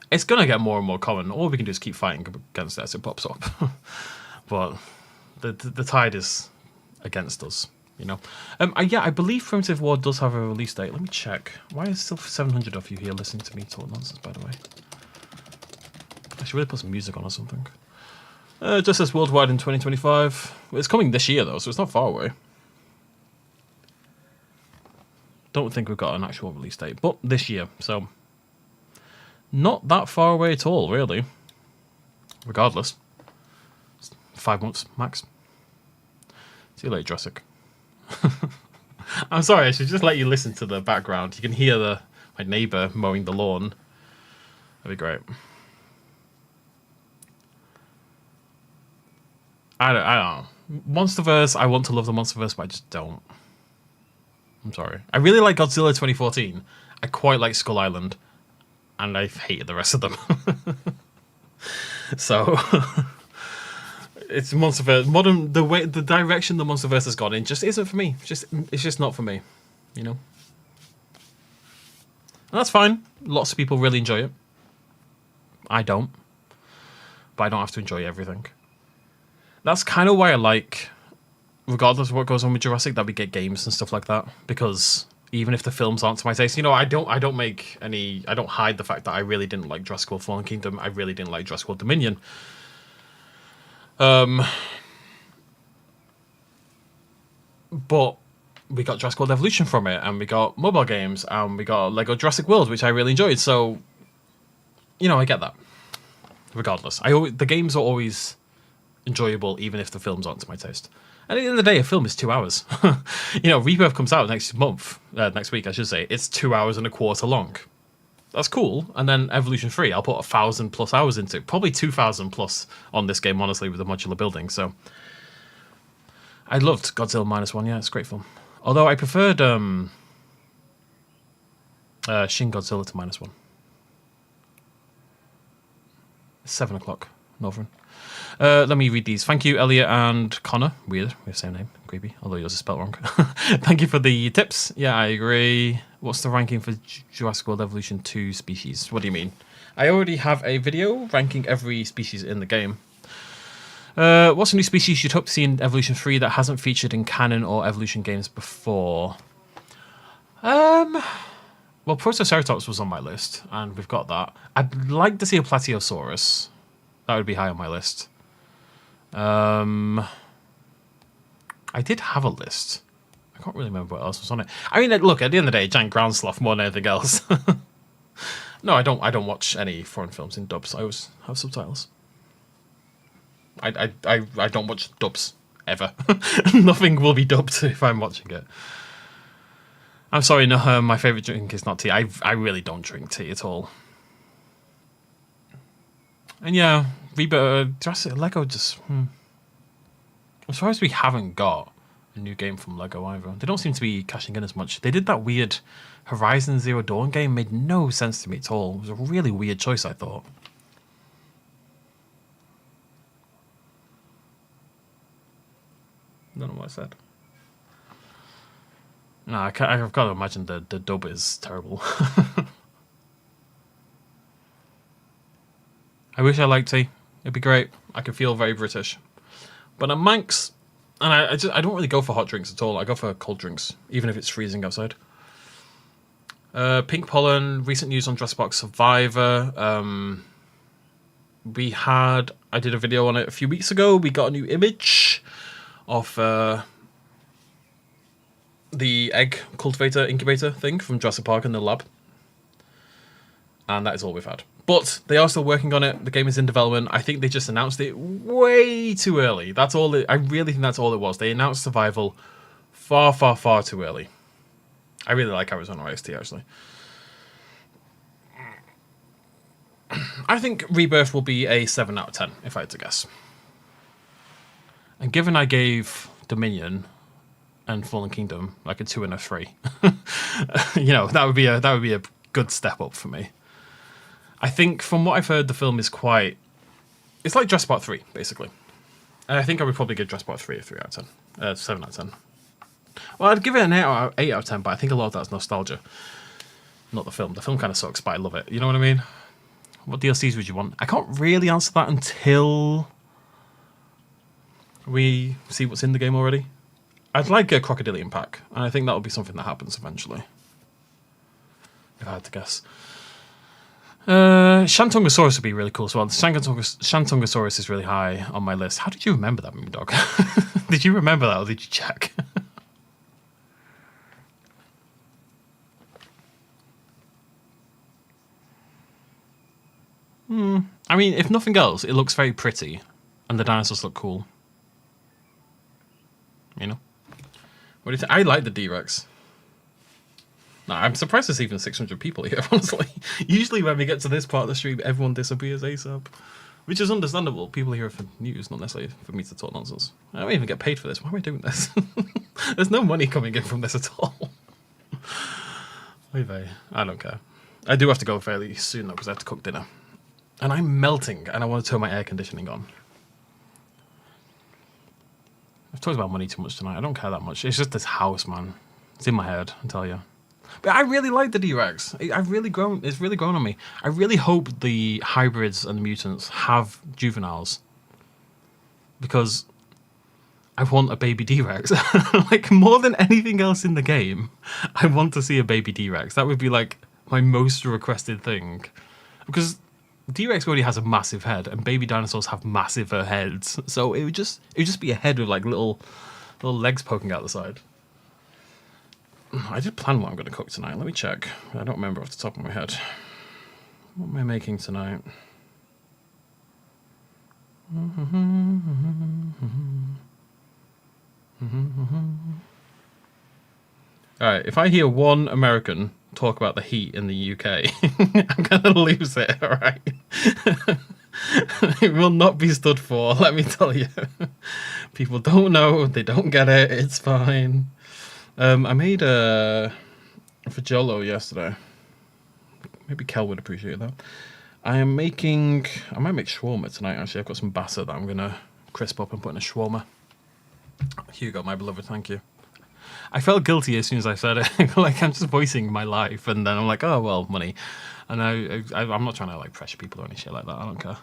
It's going to get more and more common. All we can do is keep fighting against it as it pops up. But the tide is against us, you know. Yeah, I believe Primitive War does have a release date. Let me check. Why is still 700 of you here listening to me talk nonsense, by the way? I should really put some music on or something. Just says worldwide in 2025. It's coming this year, though, so it's not far away. Don't think we've got an actual release date, but this year, so not that far away at all, really. Regardless, 5 months max. See you later, Jurassic. I'm sorry, I should just let you listen to the background. You can hear my neighbour mowing the lawn. That'd be great. I don't know. Monsterverse, I want to love the Monsterverse, but I just don't. I'm sorry. I really like Godzilla 2014. I quite like Skull Island. And I've hated the rest of them. So, it's Monsterverse. The direction the Monsterverse has gone in just isn't for me. It's just not for me. You know? And that's fine. Lots of people really enjoy it. I don't. But I don't have to enjoy everything. That's kind of why I like... regardless of what goes on with Jurassic, that we get games and stuff like that, because even if the films aren't to my taste, you know, I don't hide the fact that I really didn't like Jurassic World Fallen Kingdom. I really didn't like Jurassic World Dominion. But we got Jurassic World Evolution from it, and we got mobile games, and we got Lego Jurassic World, which I really enjoyed. So, you know, I get that. Regardless, the games are always enjoyable, even if the films aren't to my taste. And at the end of the day, a film is 2 hours. You know, Rebirth comes out next week, I should say. It's 2 hours and a quarter long. That's cool. And then Evolution 3, I'll put 1,000+ hours into. Probably 2,000+ on this game, honestly, with the modular building. So I loved Godzilla -1. Yeah, it's a great film. Although I preferred Shin Godzilla to -1. It's 7 o'clock, Northern. Let me read these. Thank you, Elliot and Connor. Weird. We have the same name. Creepy. Although yours is spelled wrong. Thank you for the tips. Yeah, I agree. What's the ranking for Jurassic World Evolution 2 species? What do you mean? I already have a video ranking every species in the game. What's a new species you'd hope to see in Evolution 3 that hasn't featured in canon or Evolution games before? Well, Protoceratops was on my list, and we've got that. I'd like to see a Plateosaurus. That would be high on my list. I did have a list. I can't really remember what else was on it. I mean, look, at the end of the day, giant ground sloth more than anything else. No, I don't watch any foreign films in dubs. I always have subtitles. I don't watch dubs ever. Nothing will be dubbed if I'm watching it. I'm sorry, no, my favourite drink is not tea. I really don't drink tea at all. And yeah, Jurassic Lego just... I'm surprised we haven't got a new game from Lego either. They don't seem to be cashing in as much. They did that weird Horizon Zero Dawn game. Made no sense to me at all. It was a really weird choice, I thought. I don't know what I said. No, I've got to imagine the dub is terrible. I wish I liked tea. It'd be great. I could feel very British. But I'm Manx, and I don't really go for hot drinks at all. I go for cold drinks, even if it's freezing outside. Pink Pollen, recent news on Jurassic Park Survivor. I did a video on it a few weeks ago. We got a new image of the egg cultivator incubator thing from Jurassic Park in the lab. And that is all we've had. But they are still working on it. The game is in development. I think they just announced it way too early. That's all. I really think that's all it was. They announced survival far, far, far too early. I really like Arizona Iced Tea, actually. I think Rebirth will be a 7 out of 10, if I had to guess. And given I gave Dominion and Fallen Kingdom like a 2 and a 3, you know, that would be a good step up for me. I think from what I've heard, the film is it's like Jurassic Park 3, basically. And I think I would probably give Jurassic Park 3 a 3 out of 10. 7 out of 10. Well, I'd give it an 8 out of 10, but I think a lot of that's nostalgia. Not the film. The film kind of sucks, but I love it. You know what I mean? What DLCs would you want? I can't really answer that until we see what's in the game already. I'd like a Crocodilian pack, and I think that will be something that happens eventually. If I had to guess. Shantungosaurus would be really cool as well. Shantungosaurus is really high on my list. How did you remember that, Moondog? Did you remember that, or did you check? I mean, if nothing else, it looks very pretty, and the dinosaurs look cool. You know? What do you think? I like the D-Rex. No, I'm surprised there's even 600 people here, honestly. Usually when we get to this part of the stream, everyone disappears ASAP. Which is understandable. People are here for news, not necessarily for me to talk nonsense. I don't even get paid for this. Why am I doing this? There's no money coming in from this at all. I don't care. I do have to go fairly soon, though, because I have to cook dinner. And I'm melting, and I want to turn my air conditioning on. I've talked about money too much tonight. I don't care that much. It's just this house, man. It's in my head, I tell you. But I really like the D-Rex. It's really grown on me. I really hope the hybrids and the mutants have juveniles. Because I want a baby D-Rex. Like, more than anything else in the game, I want to see a baby D-Rex. That would be, like, my most requested thing. Because D-Rex already has a massive head, and baby dinosaurs have massiver heads. So it would just be a head with, like, little legs poking out the side. I did plan what I'm going to cook tonight. Let me check. I don't remember off the top of my head. What am I making tonight? Alright, if I hear one American talk about the heat in the UK, I'm going to lose it, alright? It will not be stood for, let me tell you. People don't know, they don't get it, it's fine. I made a fagiolo yesterday. Maybe Kel would appreciate that. I might make shawarma tonight, actually. I've got some batter that I'm going to crisp up and put in a shawarma. Hugo, my beloved, thank you. I felt guilty as soon as I said it. Like, I'm just voicing my life, and then I'm like, oh, well, money. And I'm not trying to, like, pressure people or any shit like that. I don't care.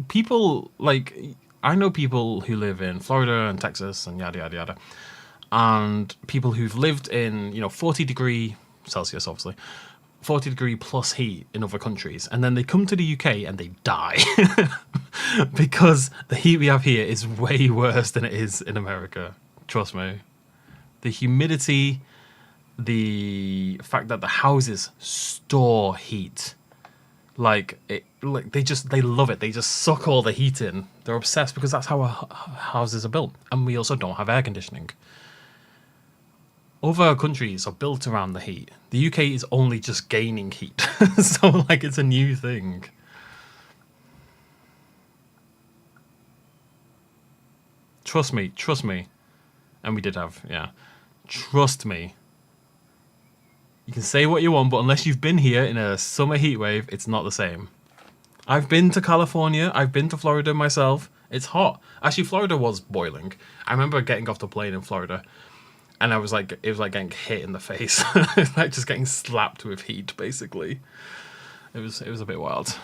people, like, I know people who live in Florida and Texas and yada, yada, yada. And people who've lived in, 40-degree Celsius, obviously, 40-degree plus heat in other countries. And then they come to the UK and they die. Because the heat we have here is way worse than it is in America. Trust me. The humidity, the fact that the houses store heat. They love it. They just suck all the heat in. They're obsessed because that's how our houses are built. And we also don't have air conditioning. Other countries are built around the heat. The UK is only just gaining heat. So, it's a new thing. Trust me. And we did have, yeah. Trust me. You can say what you want, but unless you've been here in a summer heat wave, it's not the same. I've been to California. I've been to Florida myself. It's hot. Actually, Florida was boiling. I remember getting off the plane in Florida. And it was like getting hit in the face. Like just getting slapped with heat, basically. It was a bit wild.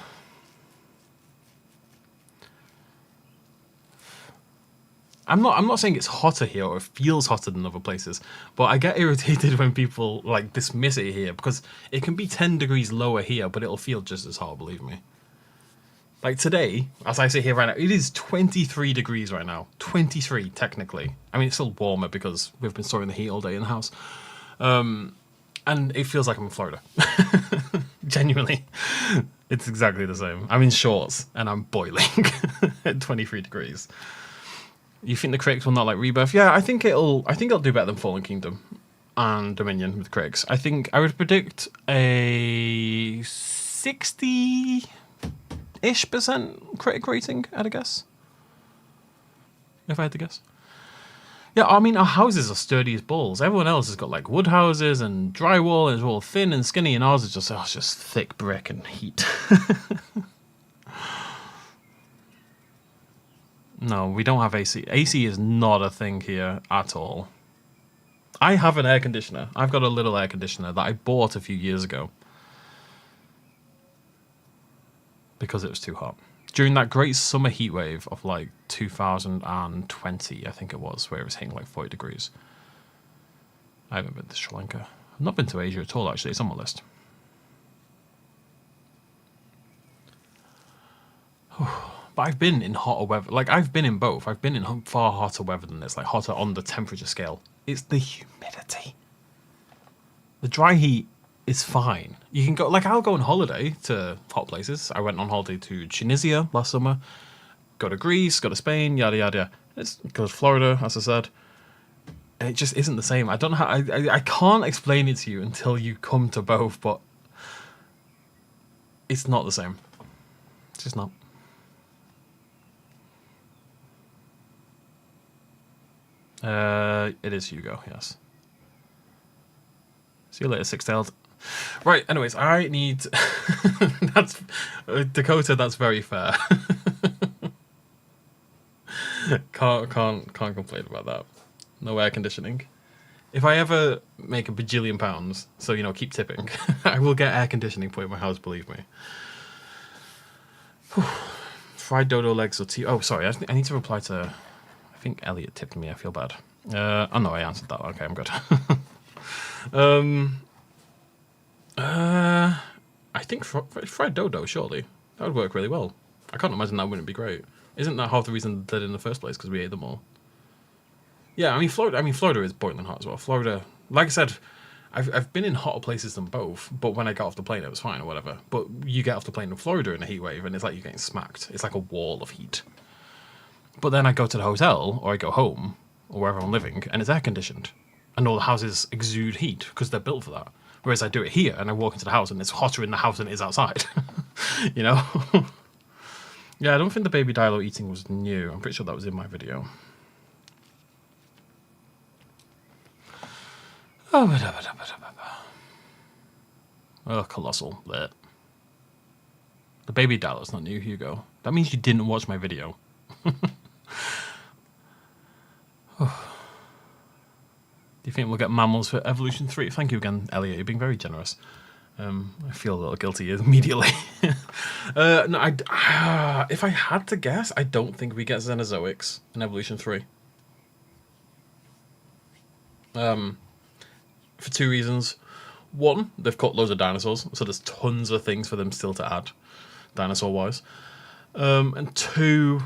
I'm not saying it's hotter here or it feels hotter than other places, but I get irritated when people dismiss it here because it can be 10 degrees lower here, but it'll feel just as hot, believe me. Like today, as I sit here right now, it is 23 degrees right now. 23, technically. I mean, it's still warmer because we've been storing the heat all day in the house. And it feels like I'm in Florida. Genuinely. It's exactly the same. I'm in shorts and I'm boiling at 23 degrees. You think the critics will not like Rebirth? Yeah, I think it'll do better than Fallen Kingdom and Dominion with critics. I think I would predict a 60-ish% critic rating, I'd guess. If I had to guess. Yeah, I mean, our houses are sturdy as balls. Everyone else has got wood houses and drywall and it's all thin and skinny, and ours is just thick brick and heat. No, we don't have AC. AC is not a thing here at all. I have an air conditioner. I've got a little air conditioner that I bought a few years ago. Because it was too hot. During that great summer heat wave of 2020, I think it was, where it was hitting 40 degrees. I haven't been to Sri Lanka. I've not been to Asia at all, actually. It's on my list. But I've been in hotter weather. I've been in both. I've been in far hotter weather than this, hotter on the temperature scale. It's the humidity. The dry heat is fine. You can go, I'll go on holiday to hot places. I went on holiday to Tunisia last summer. Go to Greece, go to Spain, yada, yada. Go to Florida, as I said. And it just isn't the same. I don't know how, I can't explain it to you until you come to both, but it's not the same. It's just not. It is Hugo, yes. See you later, Six-Tailed. Right, anyways, I need... that's... Dakota, that's very fair. Can't complain about that. No air conditioning. If I ever make a bajillion pounds, so, keep tipping, I will get air conditioning put in my house, believe me. Fried dodo legs or tea... Oh, sorry, I need to reply to... I think Elliot tipped me. I feel bad. Oh no, I answered that. Okay, I'm good. I think fried dodo, surely. That would work really well. I can't imagine that wouldn't be great. Isn't that half the reason they did in the first place? Because we ate them all. Yeah, Florida is boiling hot as well. Florida, like I said, I've been in hotter places than both, but when I got off the plane, it was fine or whatever. But you get off the plane in Florida in a heat wave, and it's like you're getting smacked. It's like a wall of heat. But then I go to the hotel, or I go home, or wherever I'm living, and it's air conditioned. And all the houses exude heat, because they're built for that. Whereas I do it here, and I walk into the house, and it's hotter in the house than it is outside. Yeah, I don't think the baby Dilo eating was new. I'm pretty sure that was in my video. Oh, colossal. Blech. The baby Dilo's not new, Hugo. That means you didn't watch my video. Do you think we'll get mammals for Evolution 3? Thank you again, Elliot. You're being very generous. I feel a little guilty immediately. No, if I had to guess, I don't think we get Xenozoics in Evolution 3. For two reasons. One, they've cut loads of dinosaurs, so there's tons of things for them still to add, dinosaur-wise. And two,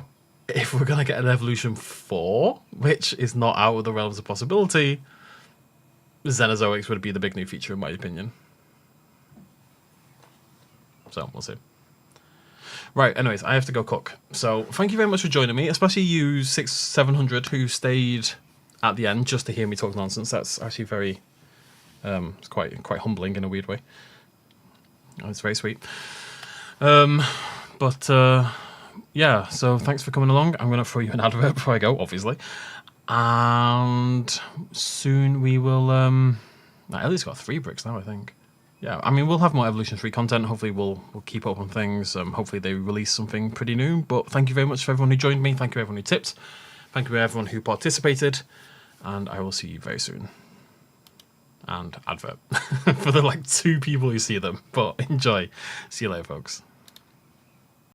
if we're going to get an Evolution 4, which is not out of the realms of possibility, Xenozoics would be the big new feature, in my opinion. So, we'll see. Right, anyways, I have to go cook. So, thank you very much for joining me, especially you 700 who stayed at the end just to hear me talk nonsense. That's actually very... it's quite humbling in a weird way. It's very sweet. Yeah, so thanks for coming along. I'm going to throw you an advert before I go, obviously. And soon we will... at least got 3 bricks now, I think. Yeah, I mean, we'll have more Evolution 3 content. Hopefully we'll keep up on things. Hopefully they release something pretty new. But thank you very much for everyone who joined me. Thank you everyone who tipped. Thank you everyone who participated. And I will see you very soon. And advert for the 2 people who see them. But enjoy. See you later, folks.